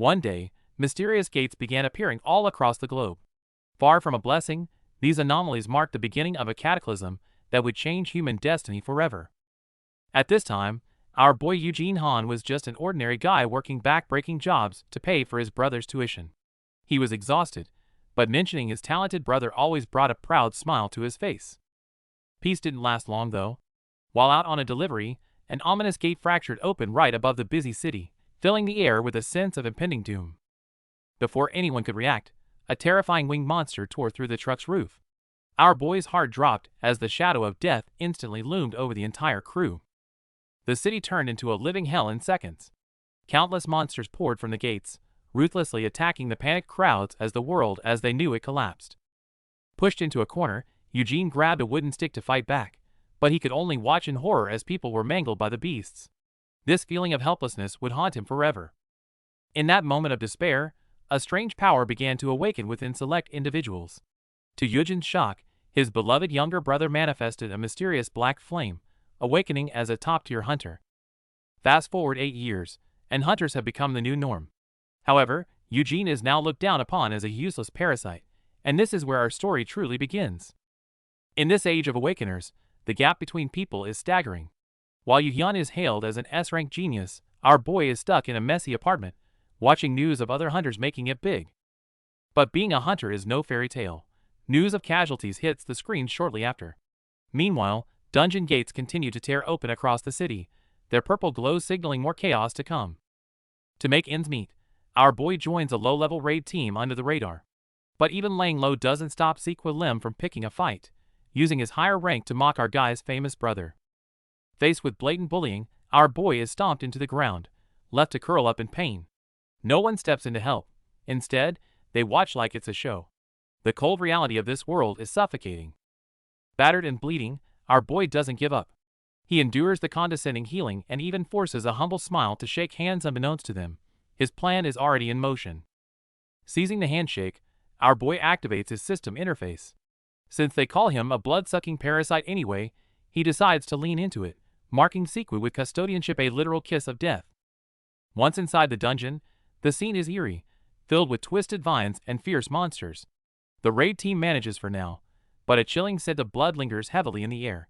One day, mysterious gates began appearing all across the globe. Far from a blessing, these anomalies marked the beginning of a cataclysm that would change human destiny forever. At this time, our boy Eugene Han was just an ordinary guy working back-breaking jobs to pay for his brother's tuition. He was exhausted, but mentioning his talented brother always brought a proud smile to his face. Peace didn't last long though. While out on a delivery, an ominous gate fractured open right above the busy city, filling the air with a sense of impending doom. Before anyone could react, a terrifying winged monster tore through the truck's roof. Our boy's heart dropped as the shadow of death instantly loomed over the entire crew. The city turned into a living hell in seconds. Countless monsters poured from the gates, ruthlessly attacking the panicked crowds as the world as they knew it collapsed. Pushed into a corner, Eugene grabbed a wooden stick to fight back, but he could only watch in horror as people were mangled by the beasts. This feeling of helplessness would haunt him forever. In that moment of despair, a strange power began to awaken within select individuals. To Eugene's shock, his beloved younger brother manifested a mysterious black flame, awakening as a top-tier hunter. Fast forward 8 years, and hunters have become the new norm. However, Eugene is now looked down upon as a useless parasite, and this is where our story truly begins. In this age of awakeners, the gap between people is staggering. While Eugene is hailed as an S-rank genius, our boy is stuck in a messy apartment, watching news of other hunters making it big. But being a hunter is no fairy tale. News of casualties hits the screen shortly after. Meanwhile, dungeon gates continue to tear open across the city, their purple glow signaling more chaos to come. To make ends meet, our boy joins a low-level raid team under the radar. But even laying low doesn't stop Sequa Lim from picking a fight, using his higher rank to mock our guy's famous brother. Faced with blatant bullying, our boy is stomped into the ground, left to curl up in pain. No one steps in to help. Instead, they watch like it's a show. The cold reality of this world is suffocating. Battered and bleeding, our boy doesn't give up. He endures the condescending healing and even forces a humble smile to shake hands unbeknownst to them. His plan is already in motion. Seizing the handshake, our boy activates his system interface. Since they call him a blood-sucking parasite anyway, he decides to lean into it, marking Sequa with custodianship a literal kiss of death. Once inside the dungeon, the scene is eerie, filled with twisted vines and fierce monsters. The raid team manages for now, but a chilling scent of blood lingers heavily in the air.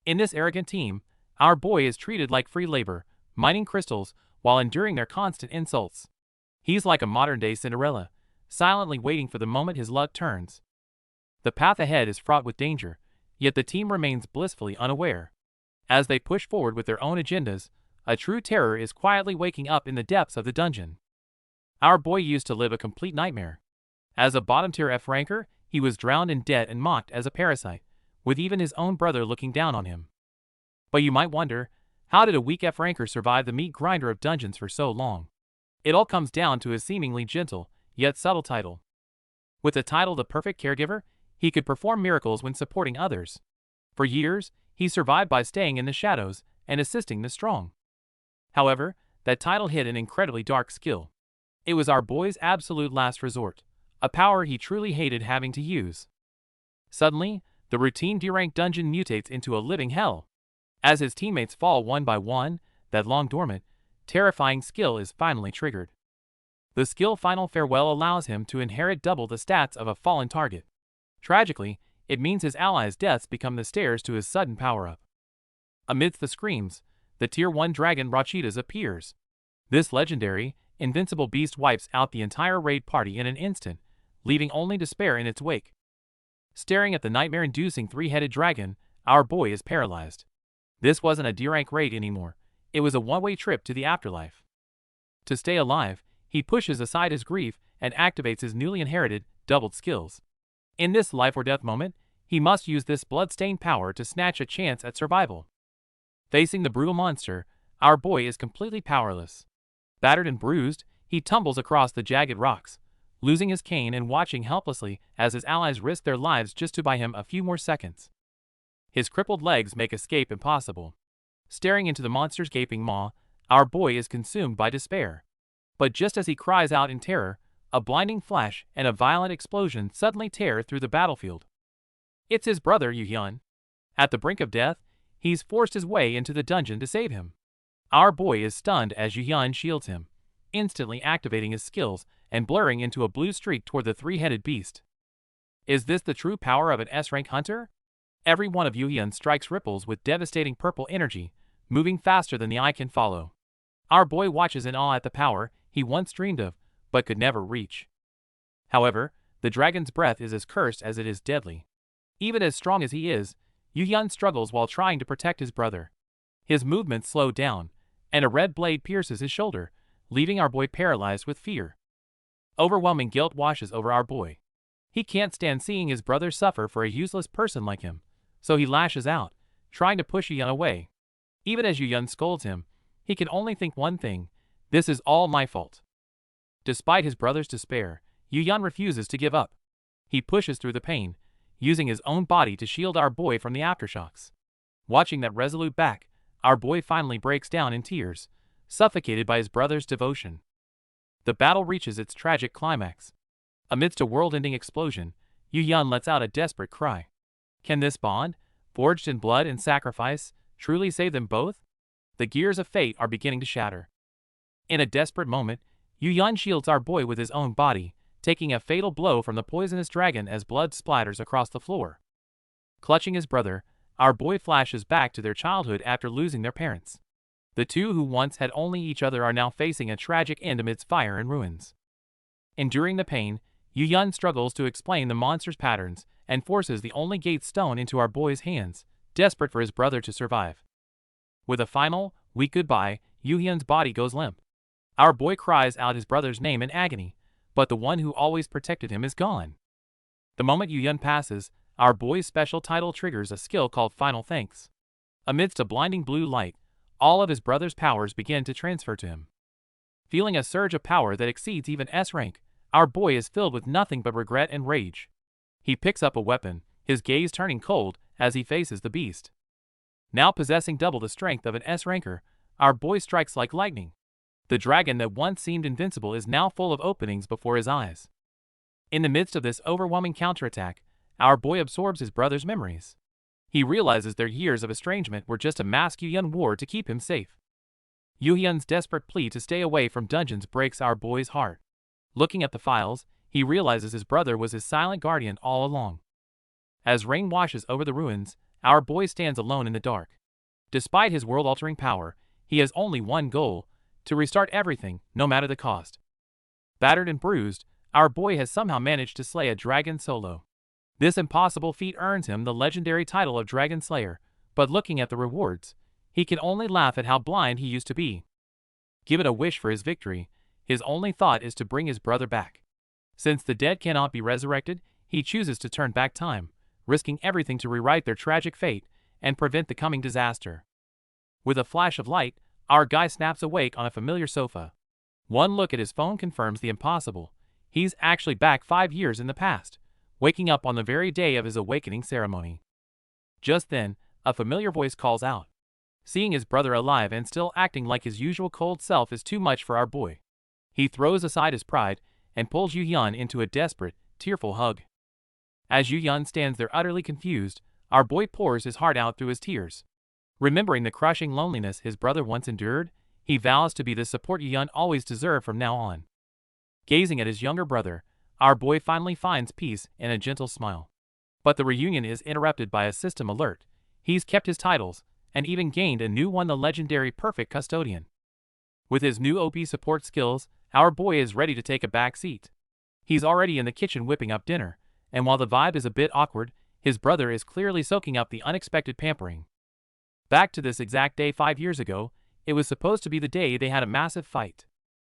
In this arrogant team, our boy is treated like free labor, mining crystals while enduring their constant insults. He's like a modern-day Cinderella, silently waiting for the moment his luck turns. The path ahead is fraught with danger, yet the team remains blissfully unaware. As they push forward with their own agendas, a true terror is quietly waking up in the depths of the dungeon. Our boy used to live a complete nightmare. As a bottom-tier F-ranker, he was drowned in debt and mocked as a parasite, with even his own brother looking down on him. But you might wonder, how did a weak F-ranker survive the meat grinder of dungeons for so long? It all comes down to his seemingly gentle, yet subtle title. With the title The Perfect Caregiver, he could perform miracles when supporting others. For years, he survived by staying in the shadows and assisting the strong. However, that title hid an incredibly dark skill. It was our boy's absolute last resort, a power he truly hated having to use. Suddenly, the routine D-rank dungeon mutates into a living hell. As his teammates fall one by one, that long-dormant, terrifying skill is finally triggered. The skill Final Farewell allows him to inherit double the stats of a fallen target. Tragically, it means his allies' deaths become the stairs to his sudden power-up. Amidst the screams, the Tier 1 dragon Rachitas appears. This legendary, invincible beast wipes out the entire raid party in an instant, leaving only despair in its wake. Staring at the nightmare-inducing three-headed dragon, our boy is paralyzed. This wasn't a D-rank raid anymore. It was a one-way trip to the afterlife. To stay alive, he pushes aside his grief and activates his newly inherited, doubled skills. In this life-or-death moment, he must use this blood-stained power to snatch a chance at survival. Facing the brutal monster, our boy is completely powerless. Battered and bruised, he tumbles across the jagged rocks, losing his cane and watching helplessly as his allies risk their lives just to buy him a few more seconds. His crippled legs make escape impossible. Staring into the monster's gaping maw, our boy is consumed by despair. But just as he cries out in terror, a blinding flash and a violent explosion suddenly tear through the battlefield. It's his brother Yuhyun. At the brink of death, he's forced his way into the dungeon to save him. Our boy is stunned as Yuhyun shields him, instantly activating his skills and blurring into a blue streak toward the three-headed beast. Is this the true power of an S-rank hunter? Every one of Yuhyun's strikes ripples with devastating purple energy, moving faster than the eye can follow. Our boy watches in awe at the power he once dreamed of, but could never reach. However, the dragon's breath is as cursed as it is deadly. Even as strong as he is, Yuhyun struggles while trying to protect his brother. His movements slow down, and a red blade pierces his shoulder, leaving our boy paralyzed with fear. Overwhelming guilt washes over our boy. He can't stand seeing his brother suffer for a useless person like him, so he lashes out, trying to push Yuhyun away. Even as Yuhyun scolds him, he can only think one thing: this is all my fault. Despite his brother's despair, Yuhyun refuses to give up. He pushes through the pain, using his own body to shield our boy from the aftershocks. Watching that resolute back, our boy finally breaks down in tears, suffocated by his brother's devotion. The battle reaches its tragic climax. Amidst a world-ending explosion, Yuhyun lets out a desperate cry. Can this bond, forged in blood and sacrifice, truly save them both? The gears of fate are beginning to shatter. In a desperate moment, Yuhyun shields our boy with his own body, taking a fatal blow from the poisonous dragon as blood splatters across the floor. Clutching his brother, our boy flashes back to their childhood after losing their parents. The two who once had only each other are now facing a tragic end amidst fire and ruins. Enduring the pain, Yuhyun struggles to explain the monster's patterns and forces the only gate stone into our boy's hands, desperate for his brother to survive. With a final, weak goodbye, Yuhyun's body goes limp. Our boy cries out his brother's name in agony, but the one who always protected him is gone. The moment Yuhyun passes, our boy's special title triggers a skill called Final Thanks. Amidst a blinding blue light, all of his brother's powers begin to transfer to him. Feeling a surge of power that exceeds even S rank, our boy is filled with nothing but regret and rage. He picks up a weapon, his gaze turning cold as he faces the beast. Now possessing double the strength of an S ranker, our boy strikes like lightning. The dragon that once seemed invincible is now full of openings before his eyes. In the midst of this overwhelming counterattack, our boy absorbs his brother's memories. He realizes their years of estrangement were just a masked Yuhyun war to keep him safe. Yuhyun's desperate plea to stay away from dungeons breaks our boy's heart. Looking at the files, he realizes his brother was his silent guardian all along. As rain washes over the ruins, our boy stands alone in the dark. Despite his world-altering power, he has only one goal: to restart everything, no matter the cost. Battered and bruised, our boy has somehow managed to slay a dragon solo. This impossible feat earns him the legendary title of Dragon Slayer, but looking at the rewards, he can only laugh at how blind he used to be. Given a wish for his victory, his only thought is to bring his brother back. Since the dead cannot be resurrected, he chooses to turn back time, risking everything to rewrite their tragic fate and prevent the coming disaster. With a flash of light, our guy snaps awake on a familiar sofa. One look at his phone confirms the impossible. He's actually back 5 years in the past, waking up on the very day of his awakening ceremony. Just then, a familiar voice calls out. Seeing his brother alive and still acting like his usual cold self is too much for our boy. He throws aside his pride and pulls Yuhyun into a desperate, tearful hug. As Yuhyun stands there utterly confused, our boy pours his heart out through his tears. Remembering the crushing loneliness his brother once endured, he vows to be the support Yuhyun always deserved from now on. Gazing at his younger brother, our boy finally finds peace and a gentle smile. But the reunion is interrupted by a system alert. He's kept his titles, and even gained a new one, the legendary Perfect Custodian. With his new OP support skills, our boy is ready to take a back seat. He's already in the kitchen whipping up dinner, and while the vibe is a bit awkward, his brother is clearly soaking up the unexpected pampering. Back to this exact day 5 years ago, it was supposed to be the day they had a massive fight.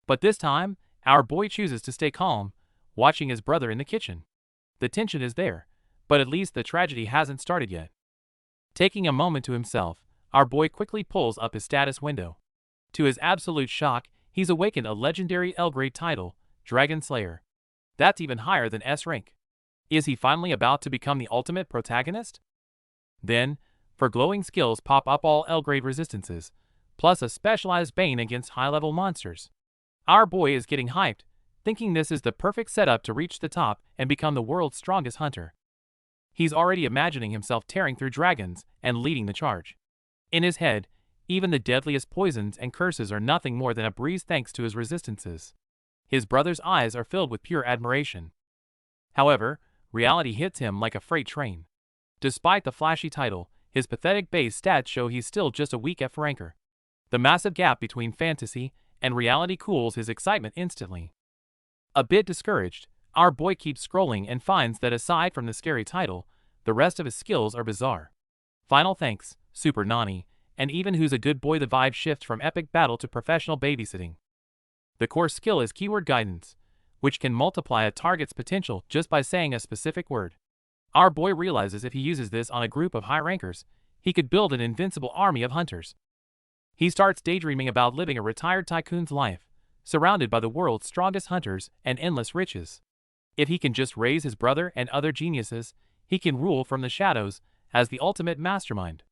But this time, our boy chooses to stay calm, watching his brother in the kitchen. The tension is there, but at least the tragedy hasn't started yet. Taking a moment to himself, our boy quickly pulls up his status window. To his absolute shock, he's awakened a legendary L-grade title, Dragon Slayer. That's even higher than S rank. Is he finally about to become the ultimate protagonist? Then, for glowing skills pop up all L-grade resistances, plus a specialized bane against high-level monsters. Our boy is getting hyped, thinking this is the perfect setup to reach the top and become the world's strongest hunter. He's already imagining himself tearing through dragons and leading the charge. In his head, Even the deadliest poisons and curses are nothing more than a breeze thanks to his resistances. His brother's eyes are filled with pure admiration. However, reality hits him like a freight train. Despite the flashy title, his pathetic base stats show he's still just a weak F ranker. The massive gap between fantasy and reality cools his excitement instantly. A bit discouraged, our boy keeps scrolling and finds that aside from the scary title, the rest of his skills are bizarre. Final thanks, Super Nani, and even Who's a Good Boy. The vibe shifts from epic battle to professional babysitting. The core skill is keyword guidance, which can multiply a target's potential just by saying a specific word. Our boy realizes if he uses this on a group of high rankers, he could build an invincible army of hunters. He starts daydreaming about living a retired tycoon's life, surrounded by the world's strongest hunters and endless riches. If he can just raise his brother and other geniuses, he can rule from the shadows as the ultimate mastermind.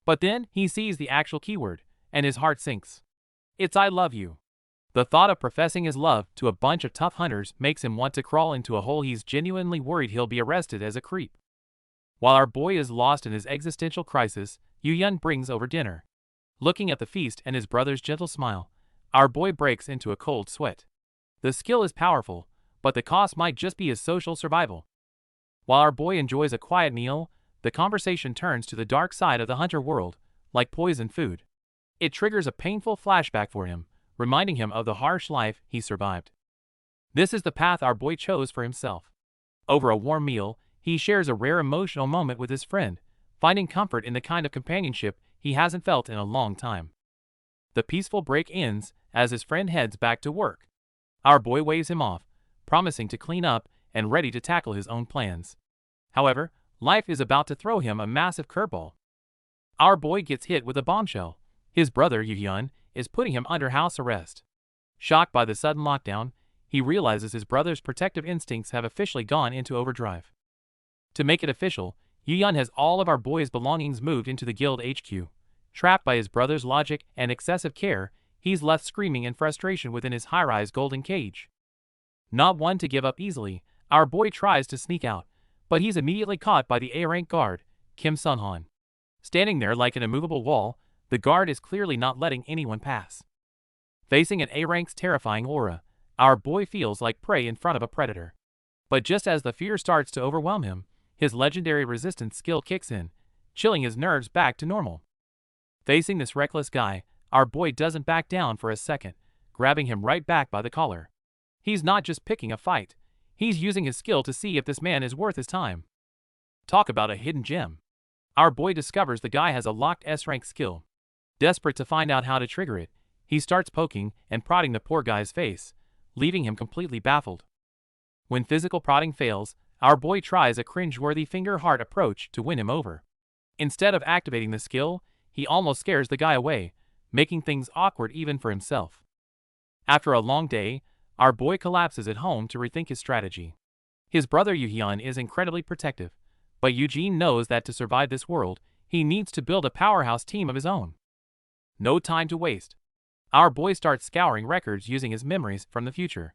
But then he sees the actual keyword, and his heart sinks. It's I love you. The thought of professing his love to a bunch of tough hunters makes him want to crawl into a hole. He's genuinely worried he'll be arrested as a creep. While our boy is lost in his existential crisis, Yu-Yun brings over dinner. Looking at the feast and his brother's gentle smile, our boy breaks into a cold sweat. The skill is powerful, but the cost might just be his social survival. While our boy enjoys a quiet meal, the conversation turns to the dark side of the hunter world, like poisoned food. It triggers a painful flashback for him, reminding him of the harsh life he survived. This is the path our boy chose for himself. Over a warm meal, he shares a rare emotional moment with his friend, finding comfort in the kind of companionship he hasn't felt in a long time. The peaceful break ends as his friend heads back to work. Our boy waves him off, promising to clean up and ready to tackle his own plans. However, life is about to throw him a massive curveball. Our boy gets hit with a bombshell. His brother, Yu-Hyun, is putting him under house arrest. Shocked by the sudden lockdown, he realizes his brother's protective instincts have officially gone into overdrive. To make it official, Yu-Hyun has all of our boy's belongings moved into the guild HQ. Trapped by his brother's logic and excessive care, he's left screaming in frustration within his high-rise golden cage. Not one to give up easily, our boy tries to sneak out, but he's immediately caught by the A-rank guard, Kim Sun-han. Standing there like an immovable wall, the guard is clearly not letting anyone pass. Facing an A-rank's terrifying aura, our boy feels like prey in front of a predator. But just as the fear starts to overwhelm him, his legendary resistance skill kicks in, chilling his nerves back to normal. Facing this reckless guy, our boy doesn't back down for a second, grabbing him right back by the collar. He's not just picking a fight, he's using his skill to see if this man is worth his time. Talk about a hidden gem. Our boy discovers the guy has a locked S-rank skill. Desperate to find out how to trigger it, he starts poking and prodding the poor guy's face, leaving him completely baffled. When physical prodding fails, our boy tries a cringe-worthy finger-heart approach to win him over. Instead of activating the skill, he almost scares the guy away, making things awkward even for himself. After a long day, our boy collapses at home to rethink his strategy. His brother Yu-Hyun is incredibly protective, but Eugene knows that to survive this world, he needs to build a powerhouse team of his own. No time to waste. Our boy starts scouring records using his memories from the future.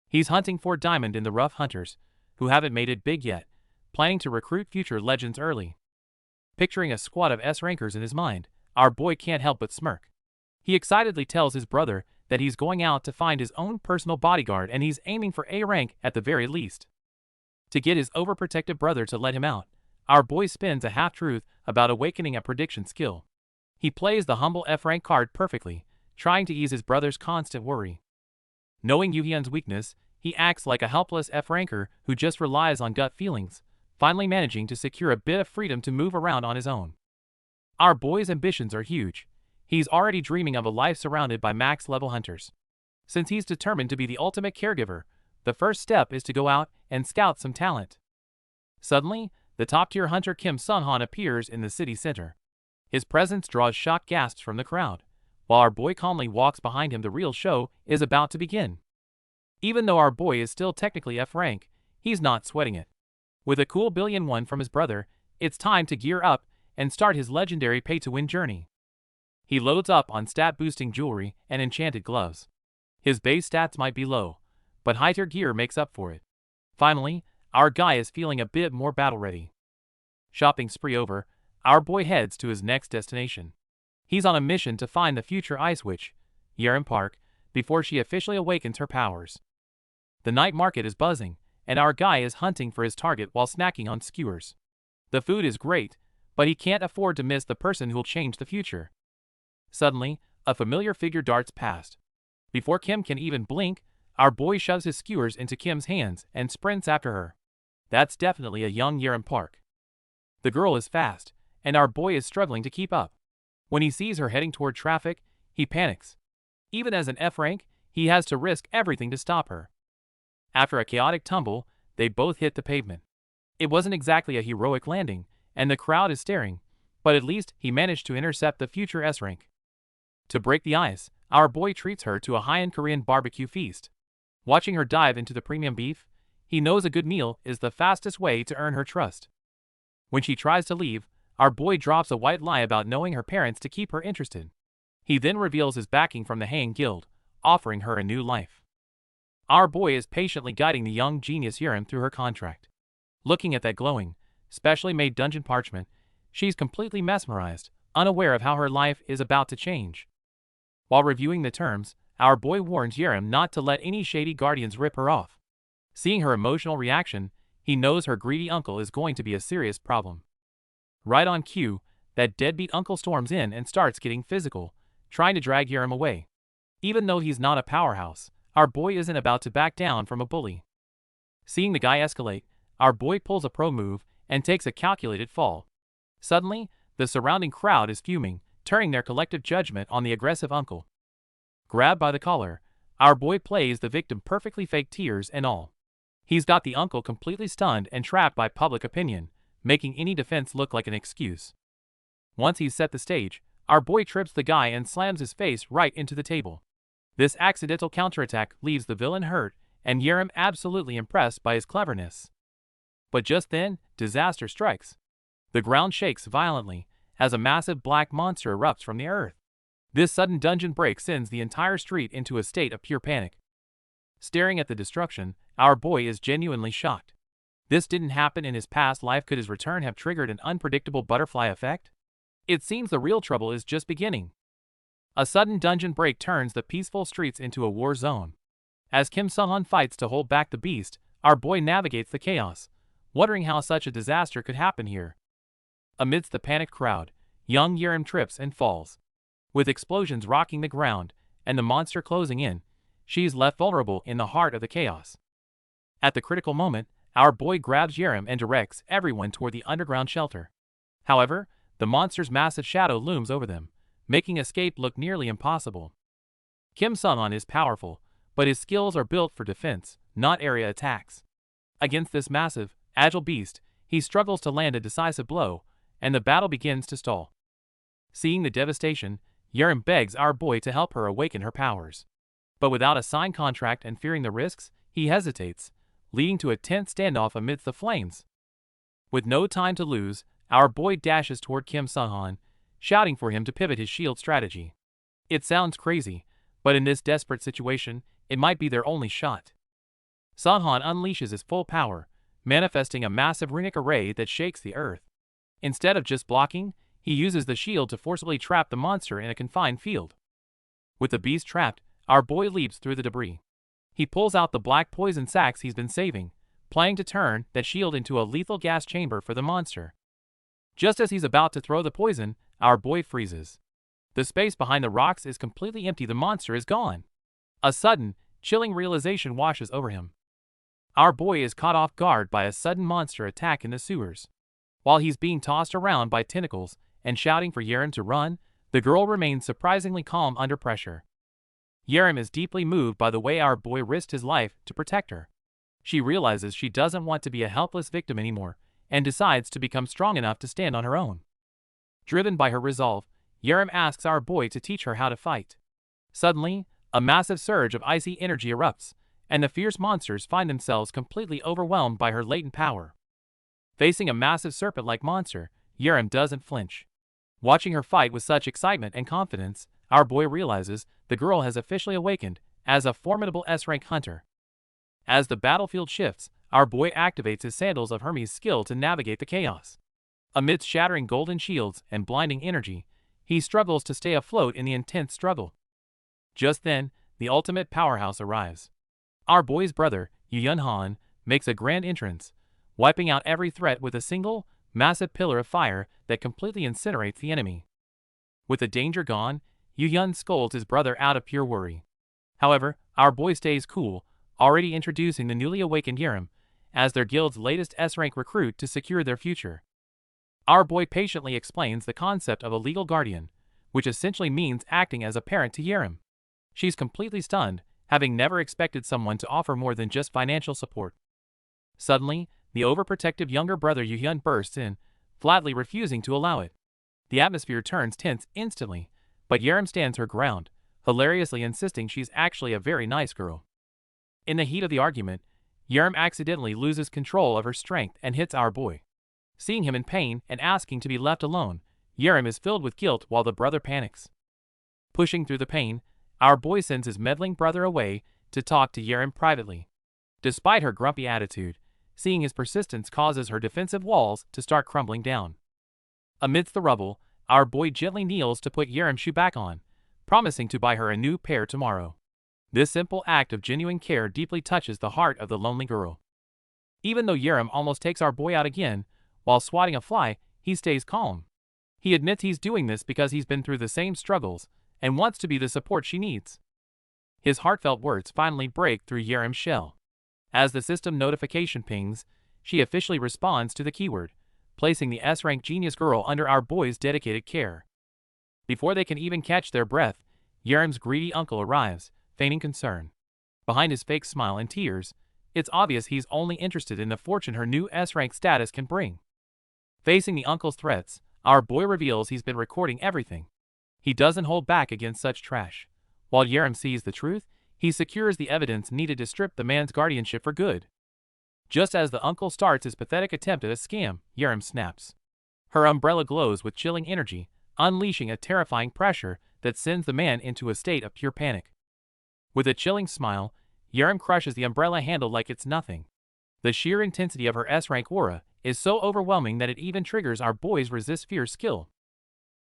He's hunting for diamond in the rough hunters, who haven't made it big yet, planning to recruit future legends early. Picturing a squad of S-rankers in his mind, our boy can't help but smirk. He excitedly tells his brother that he's going out to find his own personal bodyguard and he's aiming for A rank at the very least. To get his overprotective brother to let him out, our boy spins a half-truth about awakening a prediction skill. He plays the humble F-rank card perfectly, trying to ease his brother's constant worry. Knowing Yu-Hyun's weakness, he acts like a helpless F-ranker who just relies on gut feelings, finally managing to secure a bit of freedom to move around on his own. Our boy's ambitions are huge. He's already dreaming of a life surrounded by max-level hunters. Since he's determined to be the ultimate caregiver, the first step is to go out and scout some talent. Suddenly, the top-tier hunter Kim Sun-han appears in the city center. His presence draws shocked gasps from the crowd. While our boy calmly walks behind him, the real show is about to begin. Even though our boy is still technically F-rank, he's not sweating it. With a cool billion from his brother, it's time to gear up and start his legendary pay-to-win journey. He loads up on stat-boosting jewelry and enchanted gloves. His base stats might be low, but high-tier gear makes up for it. Finally, our guy is feeling a bit more battle-ready. Shopping spree over, our boy heads to his next destination. He's on a mission to find the future Ice Witch, Yeren Park, before she officially awakens her powers. The night market is buzzing, and our guy is hunting for his target while snacking on skewers. The food is great, but he can't afford to miss the person who'll change the future. Suddenly, a familiar figure darts past. Before Kim can even blink, our boy shoves his skewers into Kim's hands and sprints after her. That's definitely a young Yeren Park. The girl is fast, and our boy is struggling to keep up. When he sees her heading toward traffic, he panics. Even as an F rank, he has to risk everything to stop her. After a chaotic tumble, they both hit the pavement. It wasn't exactly a heroic landing, and the crowd is staring, but at least he managed to intercept the future S rank. To break the ice, our boy treats her to a high-end Korean barbecue feast. Watching her dive into the premium beef, he knows a good meal is the fastest way to earn her trust. When she tries to leave, our boy drops a white lie about knowing her parents to keep her interested. He then reveals his backing from the Hang Guild, offering her a new life. Our boy is patiently guiding the young genius Yeren through her contract. Looking at that glowing, specially made dungeon parchment, she's completely mesmerized, unaware of how her life is about to change. While reviewing the terms, our boy warns Yeren not to let any shady guardians rip her off. Seeing her emotional reaction, he knows her greedy uncle is going to be a serious problem. Right on cue, that deadbeat uncle storms in and starts getting physical, trying to drag Yeren away. Even though he's not a powerhouse, our boy isn't about to back down from a bully. Seeing the guy escalate, our boy pulls a pro move and takes a calculated fall. Suddenly, the surrounding crowd is fuming, turning their collective judgment on the aggressive uncle. Grabbed by the collar, our boy plays the victim, perfectly fake tears and all. He's got the uncle completely stunned and trapped by public opinion, making any defense look like an excuse. Once he's set the stage, our boy trips the guy and slams his face right into the table. This accidental counterattack leaves the villain hurt, and Yeren absolutely impressed by his cleverness. But just then, disaster strikes. The ground shakes violently, as a massive black monster erupts from the earth. This sudden dungeon break sends the entire street into a state of pure panic. Staring at the destruction, our boy is genuinely shocked. This didn't happen in his past life. Could his return have triggered an unpredictable butterfly effect? It seems the real trouble is just beginning. A sudden dungeon break turns the peaceful streets into a war zone. As Kim Sung-han fights to hold back the beast, our boy navigates the chaos, wondering how such a disaster could happen here. Amidst the panicked crowd, young Yeren trips and falls. With explosions rocking the ground and the monster closing in, she's left vulnerable in the heart of the chaos. At the critical moment, our boy grabs Yeren and directs everyone toward the underground shelter. However, the monster's massive shadow looms over them, making escape look nearly impossible. Kim Sung-han is powerful, but his skills are built for defense, not area attacks. Against this massive, agile beast, he struggles to land a decisive blow, and the battle begins to stall. Seeing the devastation, Yeren begs our boy to help her awaken her powers. But without a signed contract and fearing the risks, he hesitates, leading to a tense standoff amidst the flames. With no time to lose, our boy dashes toward Kim Sung-han, shouting for him to pivot his shield strategy. It sounds crazy, but in this desperate situation, it might be their only shot. Sung-han unleashes his full power, manifesting a massive runic array that shakes the earth. Instead of just blocking, he uses the shield to forcibly trap the monster in a confined field. With the beast trapped, our boy leaps through the debris. He pulls out the black poison sacks he's been saving, planning to turn that shield into a lethal gas chamber for the monster. Just as he's about to throw the poison, our boy freezes. The space behind the rocks is completely empty. The monster is gone. A sudden, chilling realization washes over him. Our boy is caught off guard by a sudden monster attack in the sewers. While he's being tossed around by tentacles and shouting for Yeren to run, the girl remains surprisingly calm under pressure. Yeren is deeply moved by the way our boy risked his life to protect her. She realizes she doesn't want to be a helpless victim anymore, and decides to become strong enough to stand on her own. Driven by her resolve, Yeren asks our boy to teach her how to fight. Suddenly, a massive surge of icy energy erupts, and the fierce monsters find themselves completely overwhelmed by her latent power. Facing a massive serpent-like monster, Yeren doesn't flinch. Watching her fight with such excitement and confidence, our boy realizes the girl has officially awakened as a formidable S-rank hunter. As the battlefield shifts, our boy activates his Sandals of Hermes skill to navigate the chaos. Amidst shattering golden shields and blinding energy, he struggles to stay afloat in the intense struggle. Just then, the ultimate powerhouse arrives. Our boy's brother, Han, makes a grand entrance, wiping out every threat with a single, massive pillar of fire that completely incinerates the enemy. With the danger gone, Yun scolds his brother out of pure worry. However, our boy stays cool, already introducing the newly awakened Yerim as their guild's latest S-rank recruit to secure their future. Our boy patiently explains the concept of a legal guardian, which essentially means acting as a parent to Yerim. She's completely stunned, having never expected someone to offer more than just financial support. Suddenly, the overprotective younger brother Yun bursts in, flatly refusing to allow it. The atmosphere turns tense instantly, but Yerim stands her ground, hilariously insisting she's actually a very nice girl. In the heat of the argument, Yerim accidentally loses control of her strength and hits our boy. Seeing him in pain and asking to be left alone, Yerim is filled with guilt while the brother panics. Pushing through the pain, our boy sends his meddling brother away to talk to Yerim privately. Despite her grumpy attitude, seeing his persistence causes her defensive walls to start crumbling down. Amidst the rubble, our boy gently kneels to put Yerim's shoe back on, promising to buy her a new pair tomorrow. This simple act of genuine care deeply touches the heart of the lonely girl. Even though Yerim almost takes our boy out again, while swatting a fly, he stays calm. He admits he's doing this because he's been through the same struggles and wants to be the support she needs. His heartfelt words finally break through Yerim's shell. As the system notification pings, she officially responds to the keyword, placing the S-rank genius girl under our boy's dedicated care. Before they can even catch their breath, Yerim's greedy uncle arrives, feigning concern. Behind his fake smile and tears, it's obvious he's only interested in the fortune her new S-rank status can bring. Facing the uncle's threats, our boy reveals he's been recording everything. He doesn't hold back against such trash. While Yerim sees the truth, he secures the evidence needed to strip the man's guardianship for good. Just as the uncle starts his pathetic attempt at a scam, Yerim snaps. Her umbrella glows with chilling energy, unleashing a terrifying pressure that sends the man into a state of pure panic. With a chilling smile, Yerim crushes the umbrella handle like it's nothing. The sheer intensity of her S-rank aura is so overwhelming that it even triggers our boy's resist fear skill.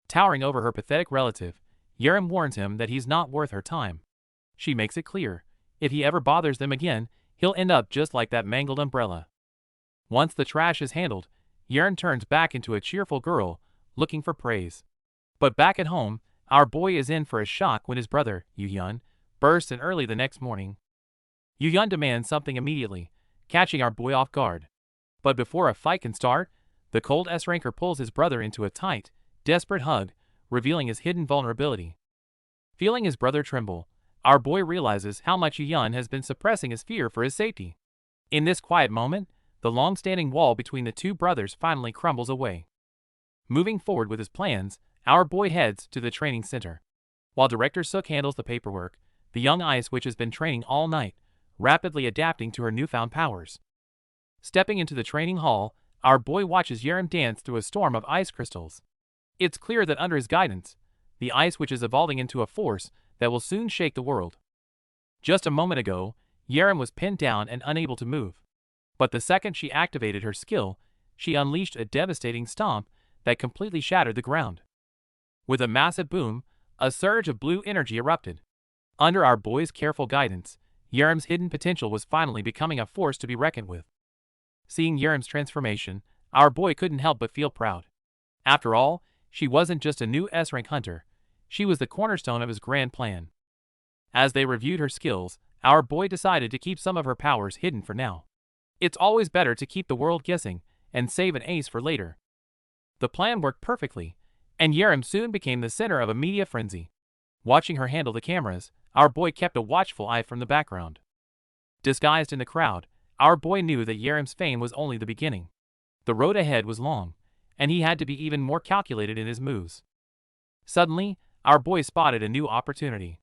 Towering over her pathetic relative, Yerim warns him that he's not worth her time. She makes it clear, if he ever bothers them again, he'll end up just like that mangled umbrella. Once the trash is handled, Yerim turns back into a cheerful girl, looking for praise. But back at home, our boy is in for a shock when his brother, Yun, bursts in early the next morning. Yun demands something immediately, catching our boy off guard. But before a fight can start, the cold S-ranker pulls his brother into a tight, desperate hug, revealing his hidden vulnerability. Feeling his brother tremble, our boy realizes how much Yun has been suppressing his fear for his safety. In this quiet moment, the long-standing wall between the two brothers finally crumbles away. Moving forward with his plans, our boy heads to the training center. While Director Sook handles the paperwork, the young ice witch has been training all night, rapidly adapting to her newfound powers. Stepping into the training hall, our boy watches Yerim dance through a storm of ice crystals. It's clear that under his guidance, the ice witch is evolving into a force that will soon shake the world. Just a moment ago, Yerim was pinned down and unable to move. But the second she activated her skill, she unleashed a devastating stomp that completely shattered the ground. With a massive boom, a surge of blue energy erupted. Under our boy's careful guidance, Yerim's hidden potential was finally becoming a force to be reckoned with. Seeing Yerim's transformation, our boy couldn't help but feel proud. After all, she wasn't just a new S-rank hunter, she was the cornerstone of his grand plan. As they reviewed her skills, our boy decided to keep some of her powers hidden for now. It's always better to keep the world guessing and save an ace for later. The plan worked perfectly, and Yerim soon became the center of a media frenzy. Watching her handle the cameras, our boy kept a watchful eye from the background. Disguised in the crowd, our boy knew that Yerim's fame was only the beginning. The road ahead was long, and he had to be even more calculated in his moves. Suddenly, our boy spotted a new opportunity.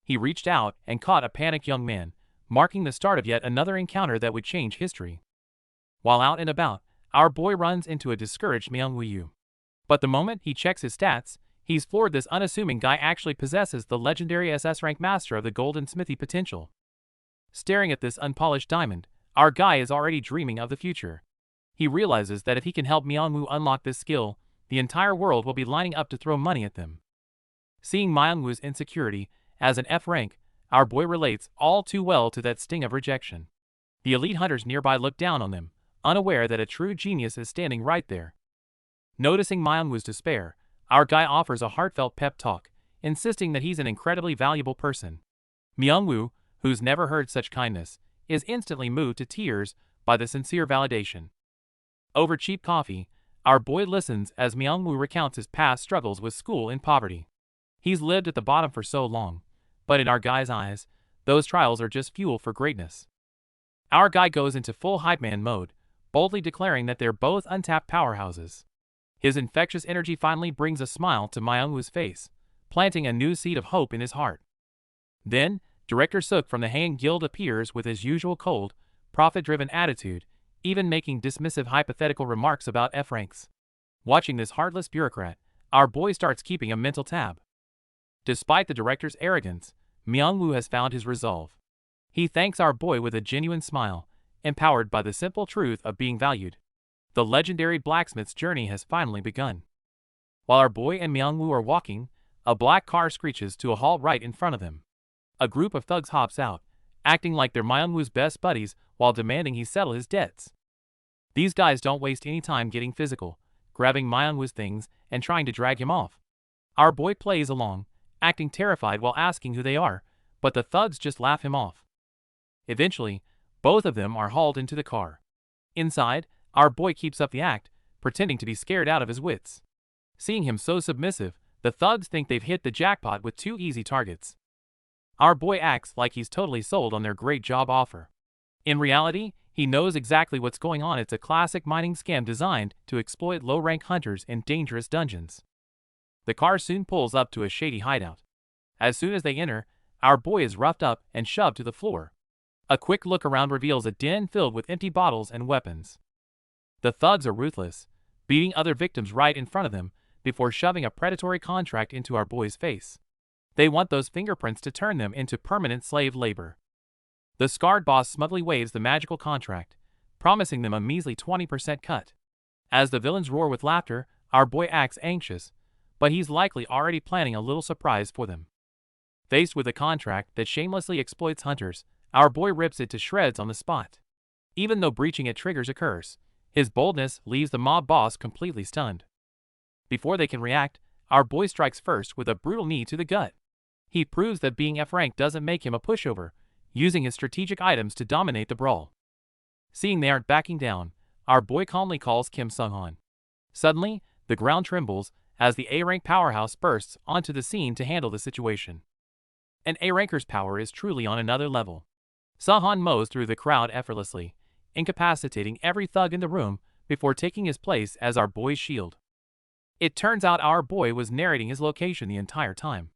He reached out and caught a panicked young man, marking the start of yet another encounter that would change history. While out and about, our boy runs into a discouraged Myungwoo. But the moment he checks his stats, he's floored. This unassuming guy actually possesses the legendary SS rank master of the golden smithy potential. Staring at this unpolished diamond, our guy is already dreaming of the future. He realizes that if he can help Myungwoo unlock this skill, the entire world will be lining up to throw money at them. Seeing Myungwoo's insecurity as an F rank, our boy relates all too well to that sting of rejection. The elite hunters nearby look down on them, unaware that a true genius is standing right there. Noticing Myungwoo's despair, our guy offers a heartfelt pep talk, insisting that he's an incredibly valuable person. Myungwoo, who's never heard such kindness, is instantly moved to tears by the sincere validation. Over cheap coffee, our boy listens as Myungwoo recounts his past struggles with school and poverty. He's lived at the bottom for so long, but in our guy's eyes, those trials are just fuel for greatness. Our guy goes into full hype man mode, boldly declaring that they're both untapped powerhouses. His infectious energy finally brings a smile to Myungwoo's face, planting a new seed of hope in his heart. Then, Director Suk from the Hanging Guild appears with his usual cold, profit-driven attitude, even making dismissive hypothetical remarks about F ranks. Watching this heartless bureaucrat, our boy starts keeping a mental tab. Despite the director's arrogance, Myungwoo has found his resolve. He thanks our boy with a genuine smile, empowered by the simple truth of being valued. The legendary blacksmith's journey has finally begun. While our boy and Myungwoo are walking, a black car screeches to a halt right in front of them. A group of thugs hops out, acting like they're Myungwoo's best buddies while demanding he settle his debts. These guys don't waste any time getting physical, grabbing Myungwoo's things and trying to drag him off. Our boy plays along, acting terrified while asking who they are, but the thugs just laugh him off. Eventually, both of them are hauled into the car. Inside, our boy keeps up the act, pretending to be scared out of his wits. Seeing him so submissive, the thugs think they've hit the jackpot with 2 easy targets. Our boy acts like he's totally sold on their great job offer. In reality, he knows exactly what's going on. It's a classic mining scam designed to exploit low-rank hunters in dangerous dungeons. The car soon pulls up to a shady hideout. As soon as they enter, our boy is roughed up and shoved to the floor. A quick look around reveals a den filled with empty bottles and weapons. The thugs are ruthless, beating other victims right in front of them before shoving a predatory contract into our boy's face. They want those fingerprints to turn them into permanent slave labor. The scarred boss smugly waves the magical contract, promising them a measly 20% cut. As the villains roar with laughter, our boy acts anxious, but he's likely already planning a little surprise for them. Faced with a contract that shamelessly exploits hunters, our boy rips it to shreds on the spot. Even though breaching it triggers a curse, his boldness leaves the mob boss completely stunned. Before they can react, our boy strikes first with a brutal knee to the gut. He proves that being F-rank doesn't make him a pushover, using his strategic items to dominate the brawl. Seeing they aren't backing down, our boy calmly calls Kim Sung-han. Suddenly, the ground trembles as the A-rank powerhouse bursts onto the scene to handle the situation. An A-ranker's power is truly on another level. Sung-han mows through the crowd effortlessly, incapacitating every thug in the room before taking his place as our boy's shield. It turns out our boy was narrating his location the entire time.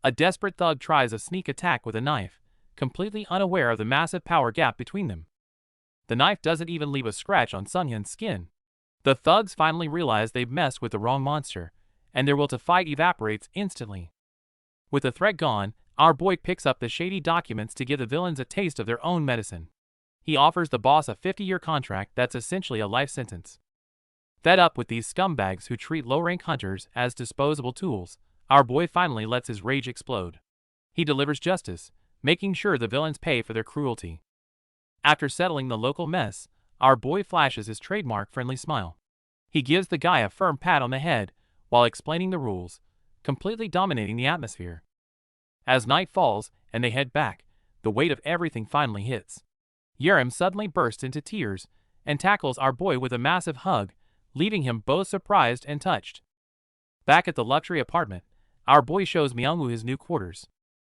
A desperate thug tries a sneak attack with a knife, completely unaware of the massive power gap between them. The knife doesn't even leave a scratch on Sung-han's skin. The thugs finally realize they've messed with the wrong monster, and their will to fight evaporates instantly. With the threat gone, our boy picks up the shady documents to give the villains a taste of their own medicine. He offers the boss a 50-year contract that's essentially a life sentence. Fed up with these scumbags who treat low-rank hunters as disposable tools, our boy finally lets his rage explode. He delivers justice, making sure the villains pay for their cruelty. After settling the local mess, our boy flashes his trademark friendly smile. He gives the guy a firm pat on the head while explaining the rules, completely dominating the atmosphere. As night falls and they head back, the weight of everything finally hits. Yerim suddenly bursts into tears and tackles our boy with a massive hug, leaving him both surprised and touched. Back at the luxury apartment, our boy shows Myungwoo his new quarters.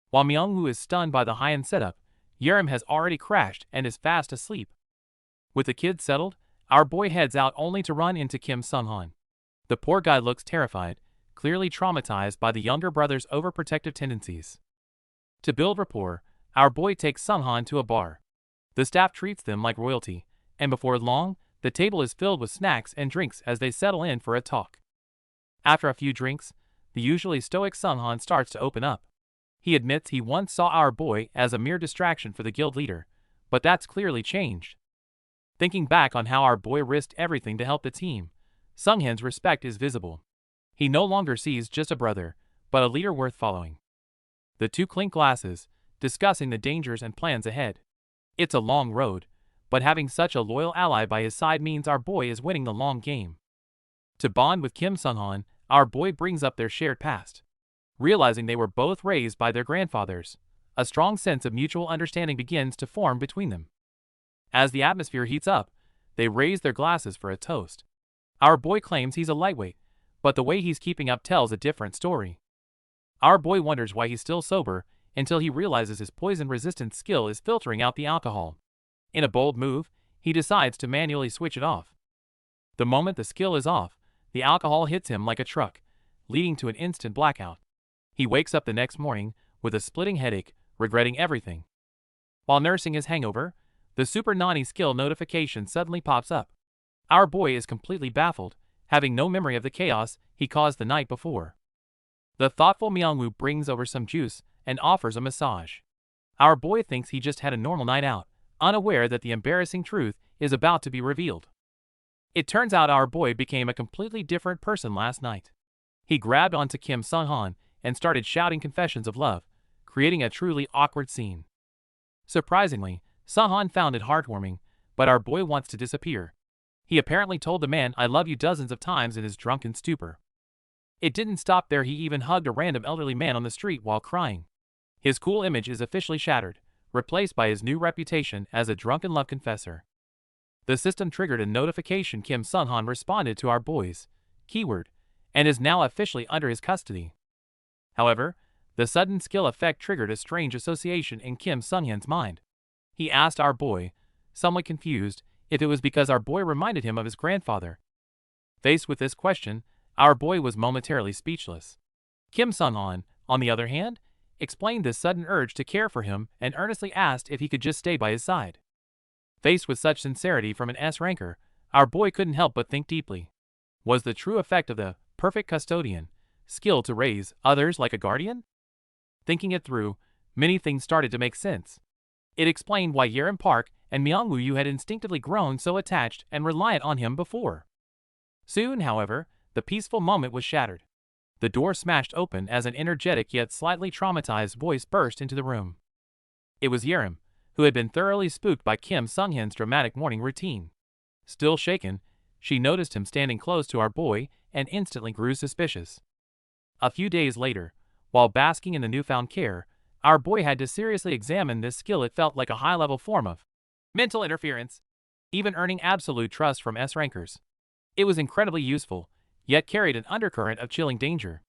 While Myungwoo is stunned by the high-end setup, Yerim has already crashed and is fast asleep. With the kids settled, our boy heads out only to run into Kim Sung-han. The poor guy looks terrified, clearly traumatized by the younger brother's overprotective tendencies. To build rapport, our boy takes Sung-han to a bar. The staff treats them like royalty, and before long, the table is filled with snacks and drinks as they settle in for a talk. After a few drinks, the usually stoic Sung-han starts to open up. He admits he once saw our boy as a mere distraction for the guild leader, but that's clearly changed. Thinking back on how our boy risked everything to help the team, Sung-han's respect is visible. He no longer sees just a brother, but a leader worth following. The two clink glasses, discussing the dangers and plans ahead. It's a long road, but having such a loyal ally by his side means our boy is winning the long game. To bond with Kim Sung-han, our boy brings up their shared past. Realizing they were both raised by their grandfathers, a strong sense of mutual understanding begins to form between them. As the atmosphere heats up, they raise their glasses for a toast. Our boy claims he's a lightweight, but the way he's keeping up tells a different story. Our boy wonders why he's still sober until he realizes his poison-resistant skill is filtering out the alcohol. In a bold move, he decides to manually switch it off. The moment the skill is off, the alcohol hits him like a truck, leading to an instant blackout. He wakes up the next morning with a splitting headache, regretting everything. While nursing his hangover, the Super Nani skill notification suddenly pops up. Our boy is completely baffled, having no memory of the chaos he caused the night before. The thoughtful Myung-woo brings over some juice and offers a massage. Our boy thinks he just had a normal night out, unaware that the embarrassing truth is about to be revealed. It turns out our boy became a completely different person last night. He grabbed onto Kim Sung-han and started shouting confessions of love, creating a truly awkward scene. Surprisingly, Sung-han found it heartwarming, but our boy wants to disappear. He apparently told the man "I love you" dozens of times in his drunken stupor. It didn't stop there, he even hugged a random elderly man on the street while crying. His cool image is officially shattered, replaced by his new reputation as a drunken love confessor. The system triggered a notification. Kim Sung-han responded to our boy's keyword and is now officially under his custody. However, the sudden skill effect triggered a strange association in Kim Sung-han's mind. He asked our boy, somewhat confused, if it was because our boy reminded him of his grandfather. Faced with this question, our boy was momentarily speechless. Kim Sung-han, on the other hand, explained this sudden urge to care for him and earnestly asked if he could just stay by his side. Faced with such sincerity from an S-ranker, our boy couldn't help but think deeply. Was the true effect of the perfect custodian skill to raise others like a guardian? Thinking it through, many things started to make sense. It explained why Yerim Park and Myung-woo had instinctively grown so attached and reliant on him before. Soon, however, the peaceful moment was shattered. The door smashed open as an energetic yet slightly traumatized voice burst into the room. It was Yerim, who had been thoroughly spooked by Kim Sung-han's dramatic morning routine. Still shaken, she noticed him standing close to our boy and instantly grew suspicious. A few days later, while basking in the newfound care, our boy had to seriously examine this skill. It felt like a high-level form of mental interference, even earning absolute trust from S-rankers. It was incredibly useful, yet carried an undercurrent of chilling danger.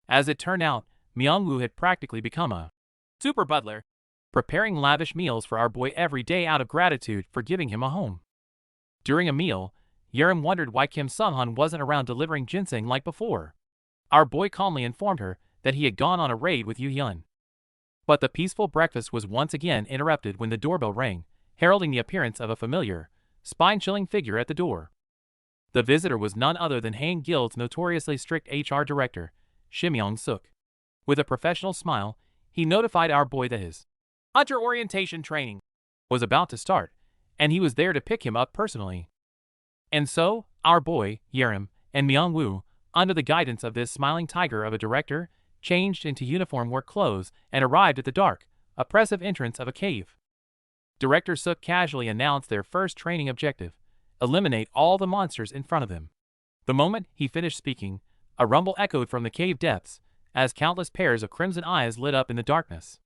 As it turned out, Myung-woo had practically become a super butler, preparing lavish meals for our boy every day out of gratitude for giving him a home. During a meal, Yerim wondered why Kim Sung-han wasn't around delivering ginseng like before. Our boy calmly informed her that he had gone on a raid with Yu-hyun. But the peaceful breakfast was once again interrupted when the doorbell rang, heralding the appearance of a familiar, spine-chilling figure at the door. The visitor was none other than Hang Guild's notoriously strict HR director, Shim Young-suk. With a professional smile, he notified our boy that his hunter orientation training was about to start, and he was there to pick him up personally. And so, our boy, Yerim, and Myung-woo, under the guidance of this smiling tiger of a director, changed into uniform work clothes and arrived at the dark, oppressive entrance of a cave. Director Suk casually announced their first training objective: eliminate all the monsters in front of them. The moment he finished speaking, a rumble echoed from the cave depths, as countless pairs of crimson eyes lit up in the darkness.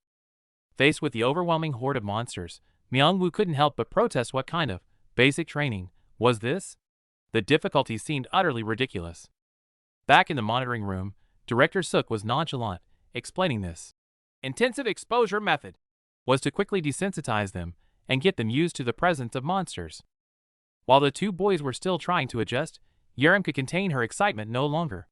Faced with the overwhelming horde of monsters, Myung-woo couldn't help but protest. What kind of basic training was this? The difficulty seemed utterly ridiculous. Back in the monitoring room, Director Suk was nonchalant, explaining this intensive exposure method was to quickly desensitize them and get them used to the presence of monsters. While the two boys were still trying to adjust, Yerim could contain her excitement no longer.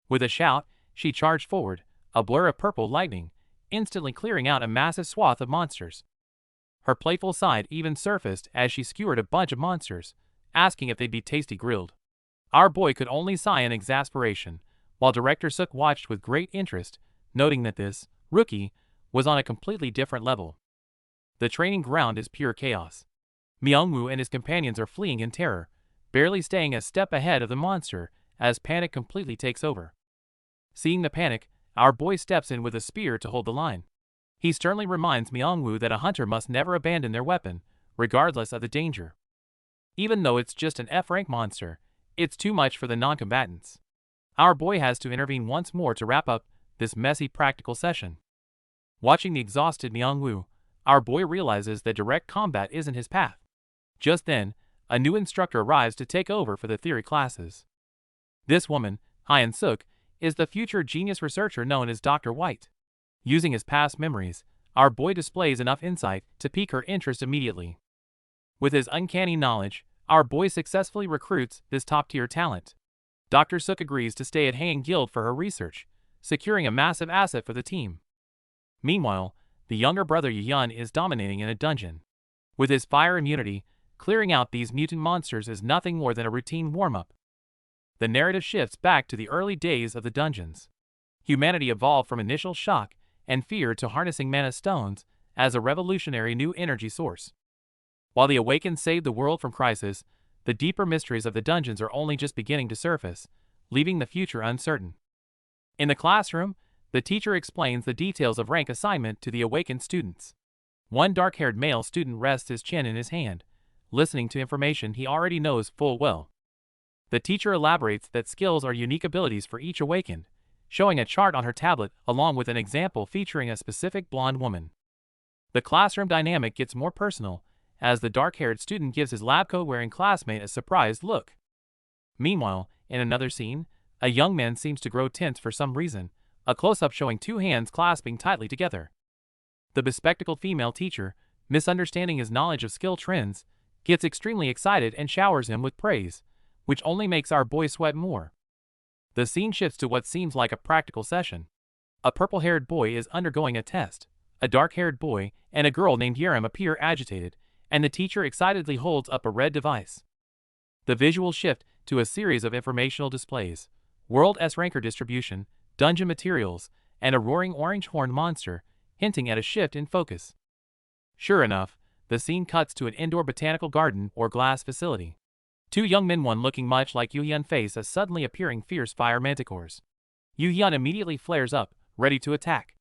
With a shout, she charged forward, a blur of purple lightning, instantly clearing out a massive swath of monsters. Her playful side even surfaced as she skewered a bunch of monsters, asking if they'd be tasty grilled. Our boy could only sigh in exasperation, while Director Suk watched with great interest, noting that this rookie was on a completely different level. The training ground is pure chaos. Myung-woo and his companions are fleeing in terror, barely staying a step ahead of the monster as panic completely takes over. Seeing the panic, our boy steps in with a spear to hold the line. He sternly reminds Myungwoo that a hunter must never abandon their weapon, regardless of the danger. Even though it's just an F-rank monster, it's too much for the non-combatants. Our boy has to intervene once more to wrap up this messy practical session. Watching the exhausted Myungwoo, our boy realizes that direct combat isn't his path. Just then, a new instructor arrives to take over for the theory classes. This woman, Hyun-suk, is the future genius researcher known as Dr. White. Using his past memories, our boy displays enough insight to pique her interest immediately. With his uncanny knowledge, our boy successfully recruits this top-tier talent. Dr. Suk agrees to stay at Haein Guild for her research, securing a massive asset for the team. Meanwhile, the younger brother Yuhyun is dominating in a dungeon. With his fire immunity, clearing out these mutant monsters is nothing more than a routine warm-up. The narrative shifts back to the early days of the dungeons. Humanity evolved from initial shock and fear to harnessing mana stones as a revolutionary new energy source. While the Awakens saved the world from crisis, the deeper mysteries of the dungeons are only just beginning to surface, leaving the future uncertain. In the classroom, the teacher explains the details of rank assignment to the awakened students. One dark-haired male student rests his chin in his hand, listening to information he already knows full well. The teacher elaborates that skills are unique abilities for each awakened, showing a chart on her tablet along with an example featuring a specific blonde woman. The classroom dynamic gets more personal, as the dark-haired student gives his lab coat-wearing classmate a surprised look. Meanwhile, in another scene, a young man seems to grow tense for some reason, a close-up showing two hands clasping tightly together. The bespectacled female teacher, misunderstanding his knowledge of skill trends, gets extremely excited and showers him with praise, which only makes our boy sweat more. The scene shifts to what seems like a practical session. A purple-haired boy is undergoing a test. A dark-haired boy and a girl named Yerim appear agitated, and the teacher excitedly holds up a red device. The visuals shift to a series of informational displays: World S-Ranker distribution, dungeon materials, and a roaring orange horned monster, hinting at a shift in focus. Sure enough, the scene cuts to an indoor botanical garden or glass facility. Two young men, one looking much like Yuhyun, face as suddenly appearing fierce fire manticores. Yuhyun immediately flares up, ready to attack.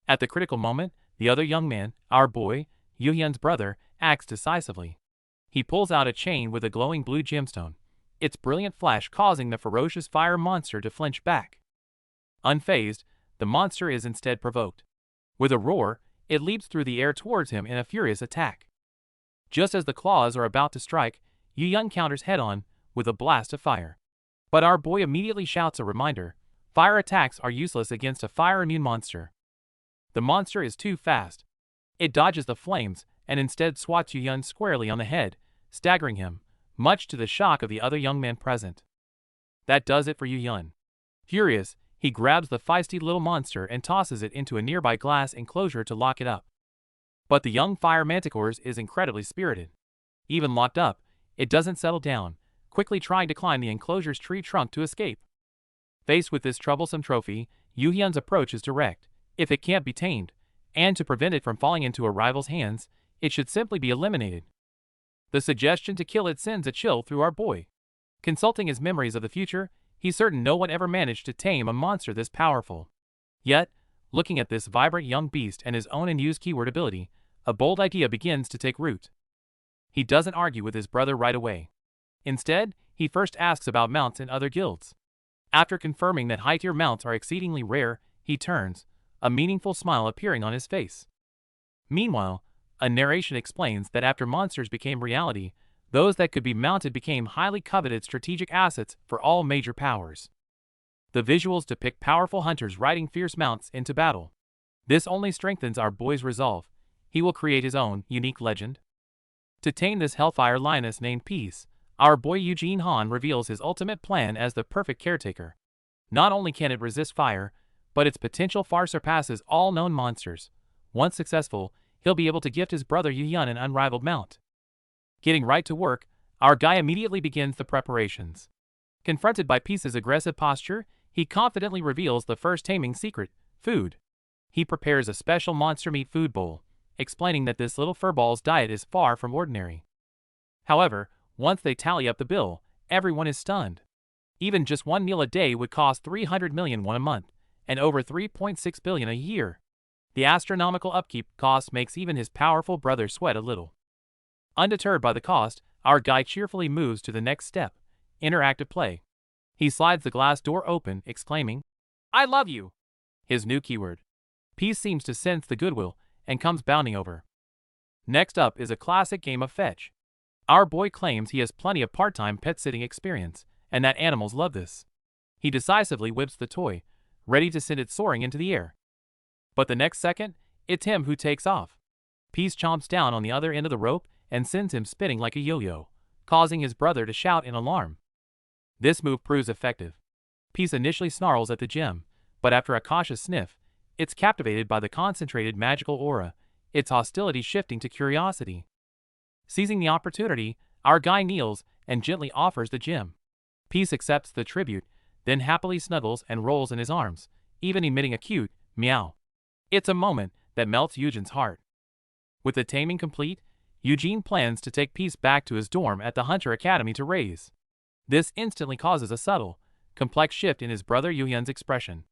At the critical moment, the other young man, our boy, Yuhyun's brother, acts decisively. He pulls out a chain with a glowing blue gemstone, its brilliant flash causing the ferocious fire monster to flinch back. Unfazed, the monster is instead provoked. With a roar, it leaps through the air towards him in a furious attack. Just as the claws are about to strike, Yuhyun counters head-on with a blast of fire. But our boy immediately shouts a reminder: fire attacks are useless against a fire-immune monster. The monster is too fast. It dodges the flames and instead swats Yuhyun squarely on the head, staggering him, much to the shock of the other young man present. That does it for Yuhyun. Furious, he grabs the feisty little monster and tosses it into a nearby glass enclosure to lock it up. But the young fire manticores is incredibly spirited. Even locked up, it doesn't settle down, quickly trying to climb the enclosure's tree trunk to escape. Faced with this troublesome trophy, Yuhyun's approach is direct. If it can't be tamed, and to prevent it from falling into a rival's hands, it should simply be eliminated. The suggestion to kill it sends a chill through our boy. Consulting his memories of the future, he's certain no one ever managed to tame a monster this powerful. Yet, looking at this vibrant young beast and his own unused keyword ability, a bold idea begins to take root. He doesn't argue with his brother right away. Instead, he first asks about mounts in other guilds. After confirming that high-tier mounts are exceedingly rare, he turns, a meaningful smile appearing on his face. Meanwhile, a narration explains that after monsters became reality, those that could be mounted became highly coveted strategic assets for all major powers. The visuals depict powerful hunters riding fierce mounts into battle. This only strengthens our boy's resolve. He will create his own unique legend. To tame this Hellfire lioness named Peace, our boy Eugene Han reveals his ultimate plan as the perfect caretaker. Not only can it resist fire, but its potential far surpasses all known monsters. Once successful, he'll be able to gift his brother Yuhyun an unrivaled mount. Getting right to work, our guy immediately begins the preparations. Confronted by Peace's aggressive posture, he confidently reveals the first taming secret: food. He prepares a special monster meat food bowl, explaining that this little furball's diet is far from ordinary. However, once they tally up the bill, everyone is stunned. Even just one meal a day would cost 300 million won a month, and over 3.6 billion a year. The astronomical upkeep cost makes even his powerful brother sweat a little. Undeterred by the cost, our guy cheerfully moves to the next step, interactive play. He slides the glass door open, exclaiming, "I love you!" His new keyword. Peace seems to sense the goodwill and comes bounding over. Next up is a classic game of fetch. Our boy claims he has plenty of part-time pet-sitting experience, and that animals love this. He decisively whips the toy, ready to send it soaring into the air. But the next second, it's him who takes off. Peace chomps down on the other end of the rope and sends him spinning like a yo-yo, causing his brother to shout in alarm. This move proves effective. Peace initially snarls at the gem, but after a cautious sniff, it's captivated by the concentrated magical aura, its hostility shifting to curiosity. Seizing the opportunity, our guy kneels and gently offers the gem. Peace accepts the tribute, then happily snuggles and rolls in his arms, even emitting a cute meow. It's a moment that melts Eugene's heart. With the taming complete, Eugene plans to take Peace back to his dorm at the Hunter Academy to raise. This instantly causes a subtle, complex shift in his brother Yuhyun's expression.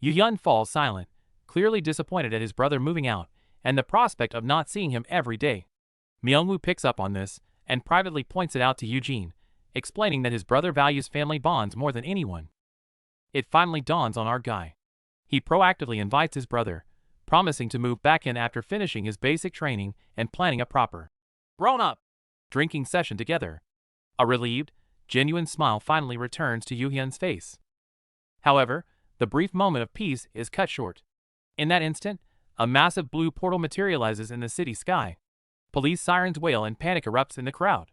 Yuhyun falls silent, clearly disappointed at his brother moving out and the prospect of not seeing him every day. Myungwoo picks up on this and privately points it out to Eugene, explaining that his brother values family bonds more than anyone. It finally dawns on our guy. He proactively invites his brother, promising to move back in after finishing his basic training and planning a proper grown-up drinking session together. A relieved, genuine smile finally returns to Yuhyun's face. However, the brief moment of peace is cut short. In that instant, a massive blue portal materializes in the city sky. Police sirens wail and panic erupts in the crowd.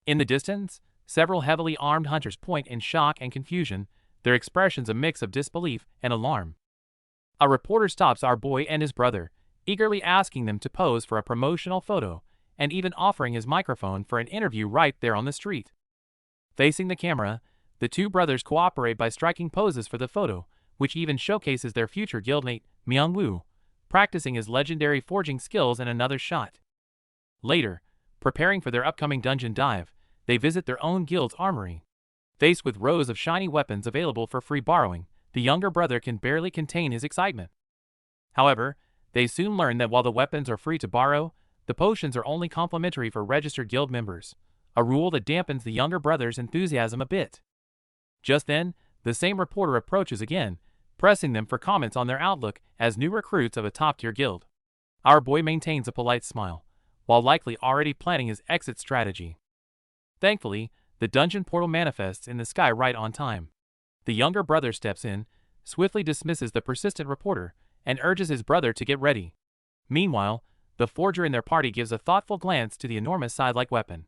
In the distance, several heavily armed hunters point in shock and confusion, their expressions a mix of disbelief and alarm. A reporter stops our boy and his brother, eagerly asking them to pose for a promotional photo, and even offering his microphone for an interview right there on the street. Facing the camera, the two brothers cooperate by striking poses for the photo, which even showcases their future guildmate, Myungwoo, practicing his legendary forging skills in another shot. Later, preparing for their upcoming dungeon dive, they visit their own guild's armory. Faced with rows of shiny weapons available for free borrowing, the younger brother can barely contain his excitement. However, they soon learn that while the weapons are free to borrow, the potions are only complimentary for registered guild members, a rule that dampens the younger brother's enthusiasm a bit. Just then, the same reporter approaches again, pressing them for comments on their outlook as new recruits of a top-tier guild. Our boy maintains a polite smile, while likely already planning his exit strategy. Thankfully, the dungeon portal manifests in the sky right on time. The younger brother steps in, swiftly dismisses the persistent reporter, and urges his brother to get ready. Meanwhile, the forger in their party gives a thoughtful glance to the enormous side-like weapon.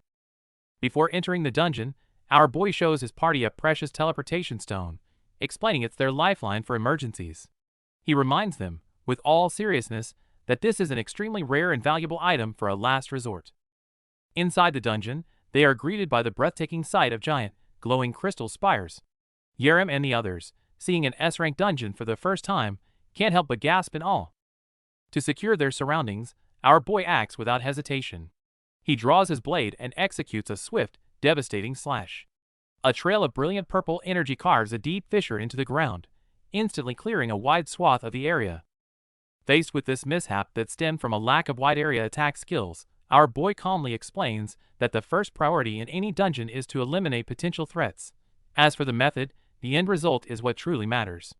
Before entering the dungeon, our boy shows his party a precious teleportation stone, explaining it's their lifeline for emergencies. He reminds them, with all seriousness, that this is an extremely rare and valuable item for a last resort. Inside the dungeon, they are greeted by the breathtaking sight of giant, glowing crystal spires. Yerem and the others, seeing an S-rank dungeon for the first time, can't help but gasp in awe. To secure their surroundings, our boy acts without hesitation. He draws his blade and executes a swift, devastating slash. A trail of brilliant purple energy carves a deep fissure into the ground, instantly clearing a wide swath of the area. Faced with this mishap that stemmed from a lack of wide area attack skills, our boy calmly explains that the first priority in any dungeon is to eliminate potential threats. As for the method, the end result is what truly matters.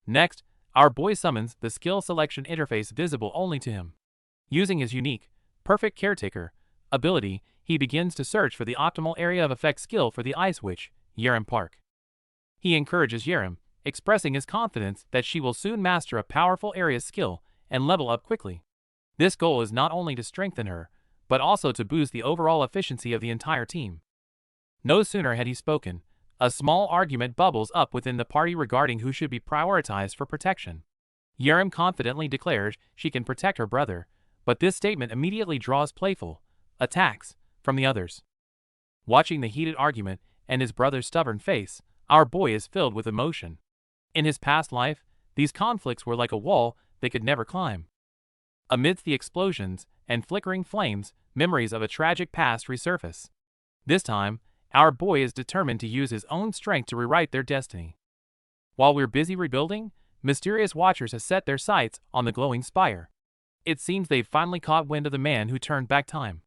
Next, our boy summons the skill selection interface visible only to him. Using his unique, perfect caretaker ability, he begins to search for the optimal area of effect skill for the Ice Witch, Yerem Park. He encourages Yerem, expressing his confidence that she will soon master a powerful area skill and level up quickly. This goal is not only to strengthen her, but also to boost the overall efficiency of the entire team. No sooner had he spoken, a small argument bubbles up within the party regarding who should be prioritized for protection. Yerem confidently declares she can protect her brother, but this statement immediately draws playful attacks from the others. Watching the heated argument and his brother's stubborn face, our boy is filled with emotion. In his past life, these conflicts were like a wall they could never climb. Amidst the explosions and flickering flames, memories of a tragic past resurface. This time, our boy is determined to use his own strength to rewrite their destiny. While we're busy rebuilding, mysterious watchers have set their sights on the glowing spire. It seems they've finally caught wind of the man who turned back time.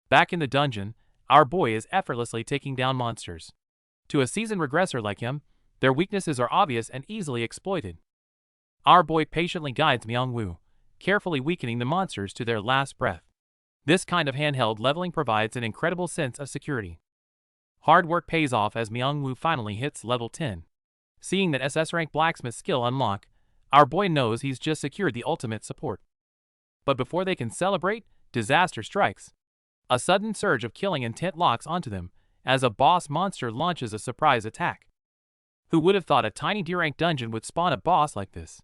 Back in the dungeon, our boy is effortlessly taking down monsters. To a seasoned regressor like him, their weaknesses are obvious and easily exploited. Our boy patiently guides Myungwoo, carefully weakening the monsters to their last breath. This kind of handheld leveling provides an incredible sense of security. Hard work pays off as Myungwoo finally hits level 10. Seeing that SS rank blacksmith skill unlock, our boy knows he's just secured the ultimate support. But before they can celebrate, disaster strikes. A sudden surge of killing intent locks onto them, as a boss monster launches a surprise attack. Who would have thought a tiny D-rank dungeon would spawn a boss like this?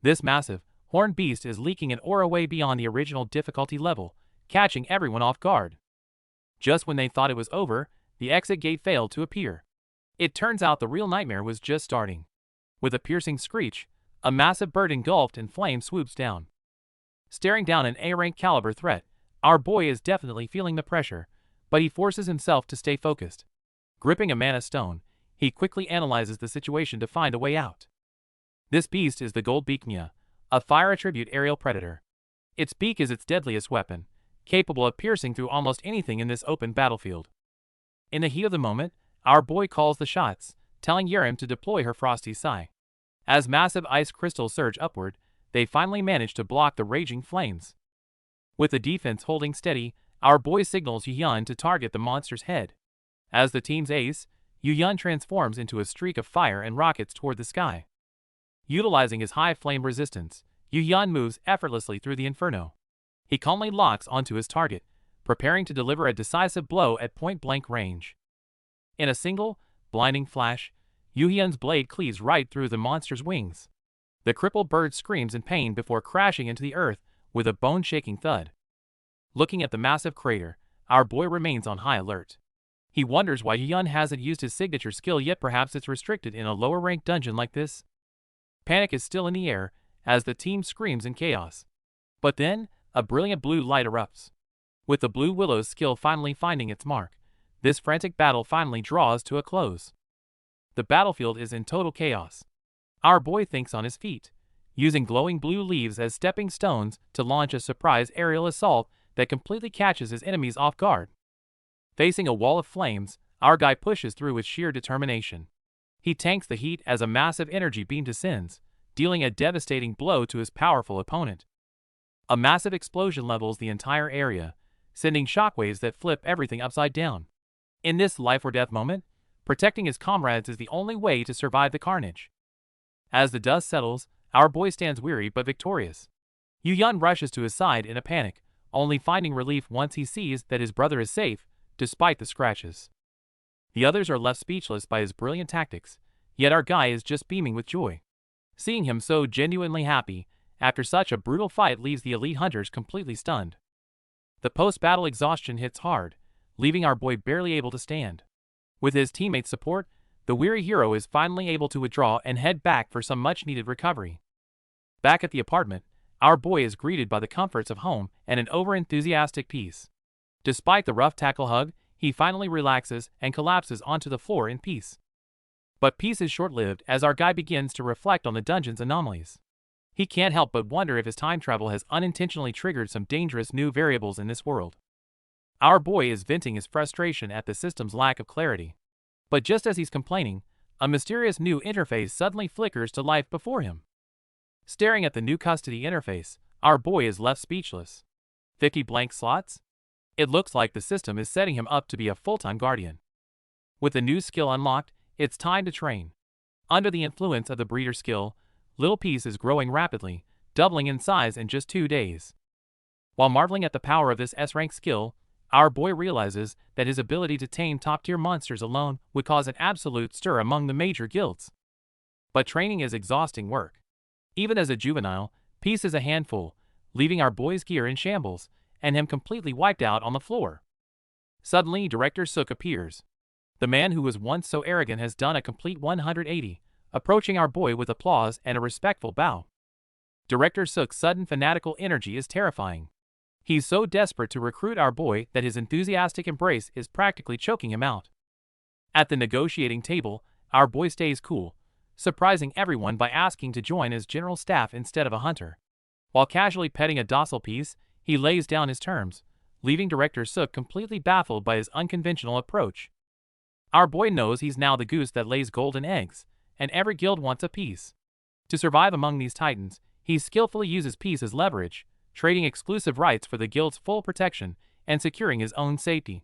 This massive, horned beast is leaking an aura way beyond the original difficulty level, catching everyone off guard. Just when they thought it was over, the exit gate failed to appear. It turns out the real nightmare was just starting. With a piercing screech, a massive bird engulfed in flame swoops down. Staring down an A-rank caliber threat, our boy is definitely feeling the pressure, but he forces himself to stay focused. Gripping a mana stone, he quickly analyzes the situation to find a way out. This beast is the Gold Beak Mia, a fire attribute aerial predator. Its beak is its deadliest weapon, capable of piercing through almost anything in this open battlefield. In the heat of the moment, our boy calls the shots, telling Yerim to deploy her Frosty Sai. As massive ice crystals surge upward, they finally manage to block the raging flames. With the defense holding steady, our boy signals Yuyun to target the monster's head. As the team's ace, Yuyun transforms into a streak of fire and rockets toward the sky. Utilizing his high flame resistance, Yuyun moves effortlessly through the inferno. He calmly locks onto his target, preparing to deliver a decisive blow at point-blank range. In a single, blinding flash, Yuyun's blade cleaves right through the monster's wings. The crippled bird screams in pain before crashing into the earth with a bone-shaking thud. Looking at the massive crater, our boy remains on high alert. He wonders why Yuyun hasn't used his signature skill yet. Perhaps it's restricted in a lower-ranked dungeon like this. Panic is still in the air as the team screams in chaos. But then, a brilliant blue light erupts. With the Blue Willow's skill finally finding its mark, this frantic battle finally draws to a close. The battlefield is in total chaos. Our boy thinks on his feet, using glowing blue leaves as stepping stones to launch a surprise aerial assault that completely catches his enemies off guard. Facing a wall of flames, our guy pushes through with sheer determination. He tanks the heat as a massive energy beam descends, dealing a devastating blow to his powerful opponent. A massive explosion levels the entire area, sending shockwaves that flip everything upside down. In this life-or-death moment, protecting his comrades is the only way to survive the carnage. As the dust settles, our boy stands weary but victorious. Yuyun rushes to his side in a panic, only finding relief once he sees that his brother is safe, despite the scratches. The others are left speechless by his brilliant tactics, yet our guy is just beaming with joy. Seeing him so genuinely happy after such a brutal fight leaves the elite hunters completely stunned. The post-battle exhaustion hits hard, leaving our boy barely able to stand. With his teammates' support, the weary hero is finally able to withdraw and head back for some much-needed recovery. Back at the apartment, our boy is greeted by the comforts of home and an over-enthusiastic peace. Despite the rough tackle hug, he finally relaxes and collapses onto the floor in peace. But peace is short-lived as our guy begins to reflect on the dungeon's anomalies. He can't help but wonder if his time travel has unintentionally triggered some dangerous new variables in this world. Our boy is venting his frustration at the system's lack of clarity. But just as he's complaining, a mysterious new interface suddenly flickers to life before him. Staring at the new custody interface, our boy is left speechless. 50 blank slots? It looks like the system is setting him up to be a full-time guardian. With the new skill unlocked, it's time to train. Under the influence of the breeder skill, Little Peace is growing rapidly, doubling in size in just 2 days. While marveling at the power of this S-rank skill, our boy realizes that his ability to tame top-tier monsters alone would cause an absolute stir among the major guilds. But training is exhausting work. Even as a juvenile, Peace is a handful, leaving our boy's gear in shambles, and him completely wiped out on the floor. Suddenly, Director Sook appears. The man who was once so arrogant has done a complete 180, approaching our boy with applause and a respectful bow. Director Sook's sudden fanatical energy is terrifying. He's so desperate to recruit our boy that his enthusiastic embrace is practically choking him out. At the negotiating table, our boy stays cool, surprising everyone by asking to join as general staff instead of a hunter. While casually petting a docile piece, he lays down his terms, leaving Director Sook completely baffled by his unconventional approach. Our boy knows he's now the goose that lays golden eggs, and every guild wants a piece. To survive among these titans, he skillfully uses peace as leverage, trading exclusive rights for the guild's full protection and securing his own safety.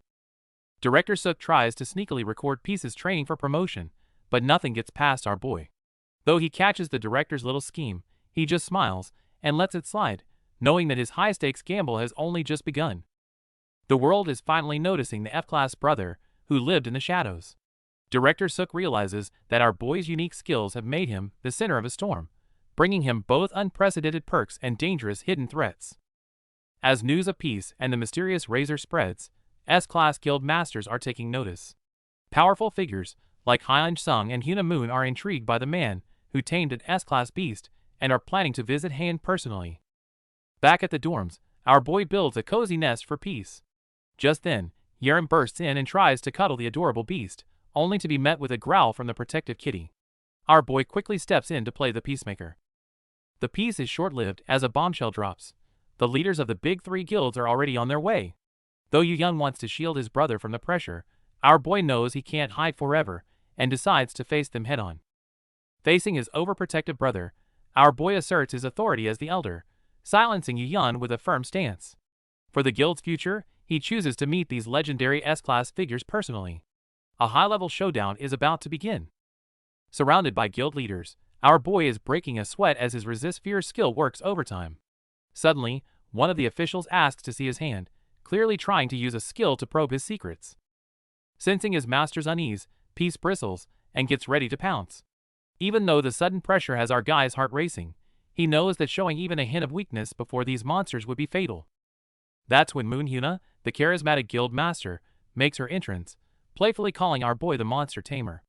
Director Sook tries to sneakily record Peace's training for promotion, but nothing gets past our boy. Though he catches the director's little scheme, he just smiles and lets it slide, knowing that his high-stakes gamble has only just begun. The world is finally noticing the F-class brother who lived in the shadows. Director Sook realizes that our boy's unique skills have made him the center of a storm, bringing him both unprecedented perks and dangerous hidden threats. As news of Peace and the mysterious Razor spreads, S-class guild masters are taking notice. Powerful figures like Hyun Sung and Hyuna Moon are intrigued by the man who tamed an S-class beast and are planning to visit Han personally. Back at the dorms, our boy builds a cozy nest for Peace. Just then, Yerim bursts in and tries to cuddle the adorable beast, only to be met with a growl from the protective kitty. Our boy quickly steps in to play the peacemaker. The peace is short-lived as a bombshell drops. The leaders of the big three guilds are already on their way. Though Yu-Yun wants to shield his brother from the pressure, our boy knows he can't hide forever and decides to face them head-on. Facing his overprotective brother, our boy asserts his authority as the elder, silencing Yu-Yun with a firm stance. For the guild's future, he chooses to meet these legendary S-class figures personally. A high-level showdown is about to begin. Surrounded by guild leaders, our boy is breaking a sweat as his resist fear skill works overtime. Suddenly, one of the officials asks to see his hand, clearly trying to use a skill to probe his secrets. Sensing his master's unease, Peace bristles and gets ready to pounce. Even though the sudden pressure has our guy's heart racing, he knows that showing even a hint of weakness before these monsters would be fatal. That's when Moon Hyuna, the charismatic guild master, makes her entrance, playfully calling our boy the monster tamer.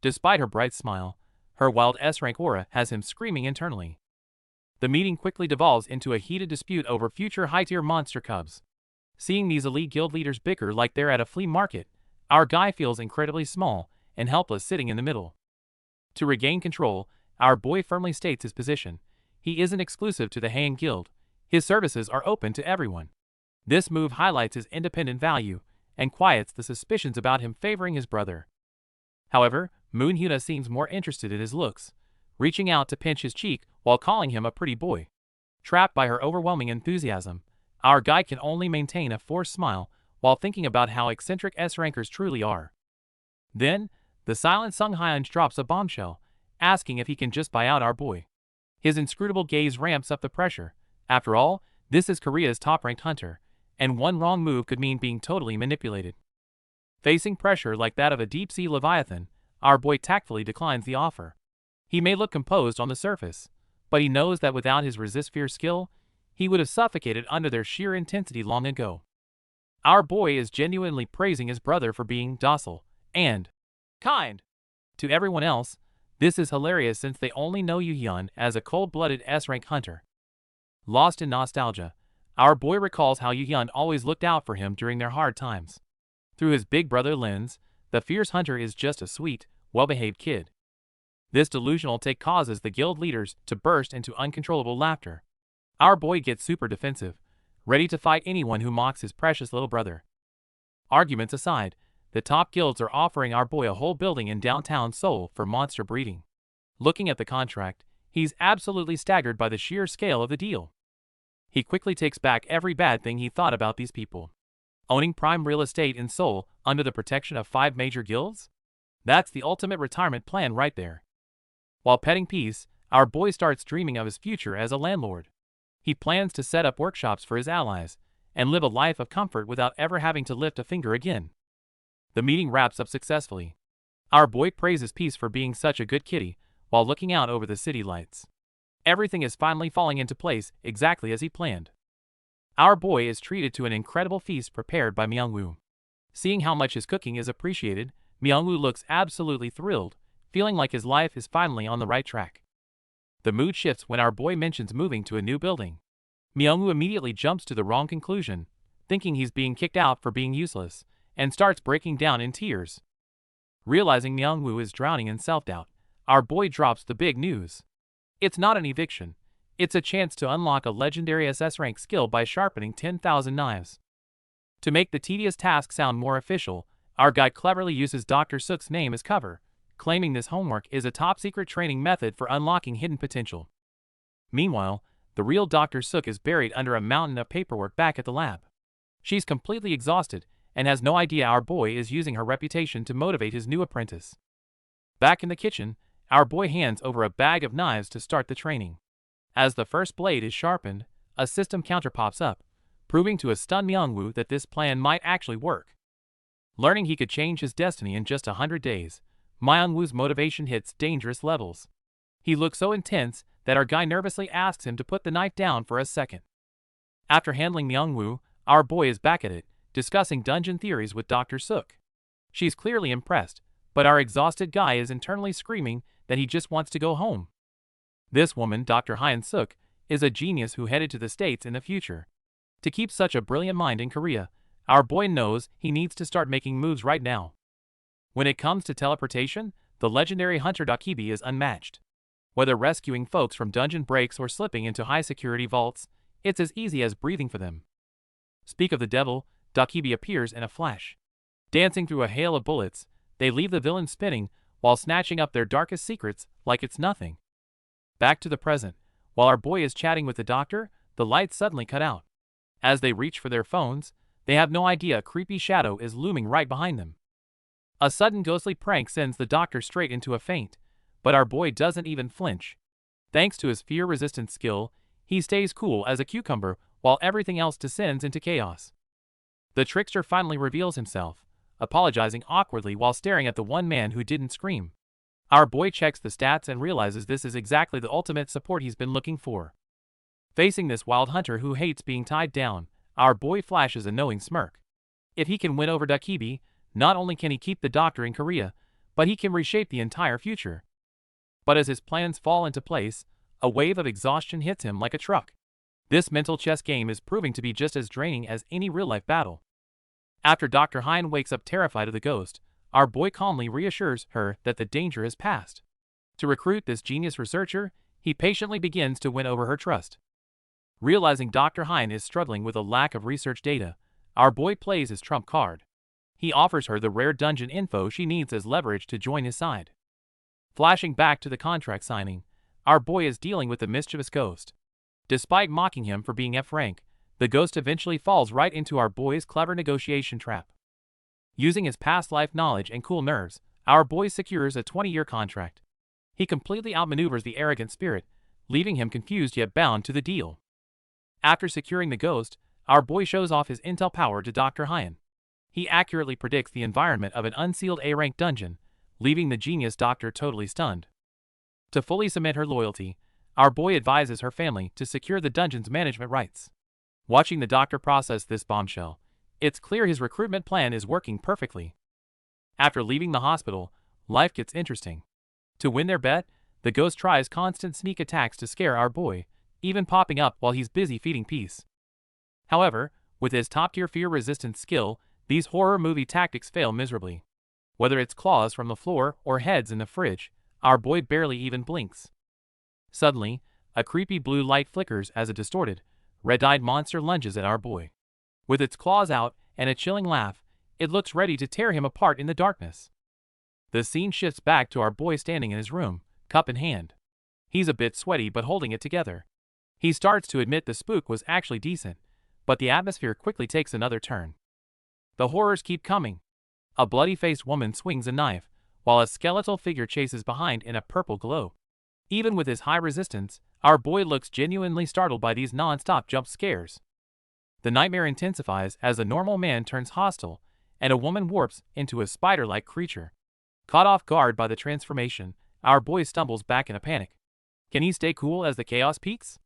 Despite her bright smile, her wild S-rank aura has him screaming internally. The meeting quickly devolves into a heated dispute over future high-tier monster cubs. Seeing these elite guild leaders bicker like they're at a flea market, our guy feels incredibly small and helpless sitting in the middle. To regain control, our boy firmly states his position. He isn't exclusive to the Han Guild. His services are open to everyone. This move highlights his independent value and quiets the suspicions about him favoring his brother. However, Moon Hyuna seems more interested in his looks, reaching out to pinch his cheek while calling him a pretty boy. Trapped by her overwhelming enthusiasm, our guy can only maintain a forced smile while thinking about how eccentric S-rankers truly are. Then, the silent Sung Hyun drops a bombshell, asking if he can just buy out our boy. His inscrutable gaze ramps up the pressure. After all, this is Korea's top-ranked hunter, and one wrong move could mean being totally manipulated. Facing pressure like that of a deep-sea leviathan, our boy tactfully declines the offer. He may look composed on the surface, but he knows that without his resist fear skill, he would have suffocated under their sheer intensity long ago. Our boy is genuinely praising his brother for being docile and kind. To everyone else, this is hilarious since they only know Yu-Hyun as a cold-blooded S-rank hunter. Lost in nostalgia, our boy recalls how Yu-Hyun always looked out for him during their hard times. Through his big brother lens, the fierce hunter is just a sweet, well-behaved kid. This delusional take causes the guild leaders to burst into uncontrollable laughter. Our boy gets super defensive, ready to fight anyone who mocks his precious little brother. Arguments aside, the top guilds are offering our boy a whole building in downtown Seoul for monster breeding. Looking at the contract, he's absolutely staggered by the sheer scale of the deal. He quickly takes back every bad thing he thought about these people. Owning prime real estate in Seoul under the protection of 5 major guilds? That's the ultimate retirement plan right there. While petting Peace, our boy starts dreaming of his future as a landlord. He plans to set up workshops for his allies and live a life of comfort without ever having to lift a finger again. The meeting wraps up successfully. Our boy praises Peace for being such a good kitty while looking out over the city lights. Everything is finally falling into place exactly as he planned. Our boy is treated to an incredible feast prepared by Myungwoo. Seeing how much his cooking is appreciated, Myungwoo looks absolutely thrilled, feeling like his life is finally on the right track. The mood shifts when our boy mentions moving to a new building. Myungwoo immediately jumps to the wrong conclusion, thinking he's being kicked out for being useless, and starts breaking down in tears. Realizing Myungwoo is drowning in self-doubt, our boy drops the big news. It's not an eviction. It's a chance to unlock a legendary SS rank skill by sharpening 10,000 knives. To make the tedious task sound more official, our guy cleverly uses Dr. Sook's name as cover, claiming this homework is a top-secret training method for unlocking hidden potential. Meanwhile, the real Dr. Sook is buried under a mountain of paperwork back at the lab. She's completely exhausted and has no idea our boy is using her reputation to motivate his new apprentice. Back in the kitchen, our boy hands over a bag of knives to start the training. As the first blade is sharpened, a system counter pops up, proving to a stunned Myungwoo that this plan might actually work. Learning he could change his destiny in just 100 days, Myungwoo's motivation hits dangerous levels. He looks so intense that our guy nervously asks him to put the knife down for a second. After handling Myungwoo, our boy is back at it, discussing dungeon theories with Dr. Sook. She's clearly impressed, but our exhausted guy is internally screaming that he just wants to go home. This woman, Dr. Hyun Sook, is a genius who headed to the States in the future. To keep such a brilliant mind in Korea, our boy knows he needs to start making moves right now. When it comes to teleportation, the legendary hunter Dokkaebi is unmatched. Whether rescuing folks from dungeon breaks or slipping into high-security vaults, it's as easy as breathing for them. Speak of the devil, Dokkaebi appears in a flash. Dancing through a hail of bullets, they leave the villain spinning while snatching up their darkest secrets like it's nothing. Back to the present, while our boy is chatting with the doctor, the lights suddenly cut out. As they reach for their phones, they have no idea a creepy shadow is looming right behind them. A sudden ghostly prank sends the doctor straight into a faint, but our boy doesn't even flinch. Thanks to his fear-resistant skill, he stays cool as a cucumber while everything else descends into chaos. The trickster finally reveals himself, apologizing awkwardly while staring at the one man who didn't scream. Our boy checks the stats and realizes this is exactly the ultimate support he's been looking for. Facing this wild hunter who hates being tied down, our boy flashes a knowing smirk. If he can win over Dokkaebi, not only can he keep the doctor in Korea, but he can reshape the entire future. But as his plans fall into place, a wave of exhaustion hits him like a truck. This mental chess game is proving to be just as draining as any real-life battle. After Dr. Hyun wakes up terrified of the ghost, our boy calmly reassures her that the danger is past. To recruit this genius researcher, he patiently begins to win over her trust. Realizing Dr. Hyun is struggling with a lack of research data, our boy plays his trump card. He offers her the rare dungeon info she needs as leverage to join his side. Flashing back to the contract signing, our boy is dealing with the mischievous ghost. Despite mocking him for being F rank, the ghost eventually falls right into our boy's clever negotiation trap. Using his past life knowledge and cool nerves, our boy secures a 20-year contract. He completely outmaneuvers the arrogant spirit, leaving him confused yet bound to the deal. After securing the ghost, our boy shows off his intel power to Dr. Hyun. He accurately predicts the environment of an unsealed A-rank dungeon, leaving the genius doctor totally stunned. To fully cement her loyalty, our boy advises her family to secure the dungeon's management rights. Watching the doctor process this bombshell, it's clear his recruitment plan is working perfectly. After leaving the hospital, life gets interesting. To win their bet, the ghost tries constant sneak attacks to scare our boy, even popping up while he's busy feeding peace. However, with his top-tier fear-resistant skill, these horror movie tactics fail miserably. Whether it's claws from the floor or heads in the fridge, our boy barely even blinks. Suddenly, a creepy blue light flickers as a distorted, red-eyed monster lunges at our boy. With its claws out and a chilling laugh, it looks ready to tear him apart in the darkness. The scene shifts back to our boy standing in his room, cup in hand. He's a bit sweaty but holding it together. He starts to admit the spook was actually decent, but the atmosphere quickly takes another turn. The horrors keep coming. A bloody-faced woman swings a knife, while a skeletal figure chases behind in a purple glow. Even with his high resistance, our boy looks genuinely startled by these non-stop jump scares. The nightmare intensifies as a normal man turns hostile, and a woman warps into a spider-like creature. Caught off guard by the transformation, our boy stumbles back in a panic. Can he stay cool as the chaos peaks?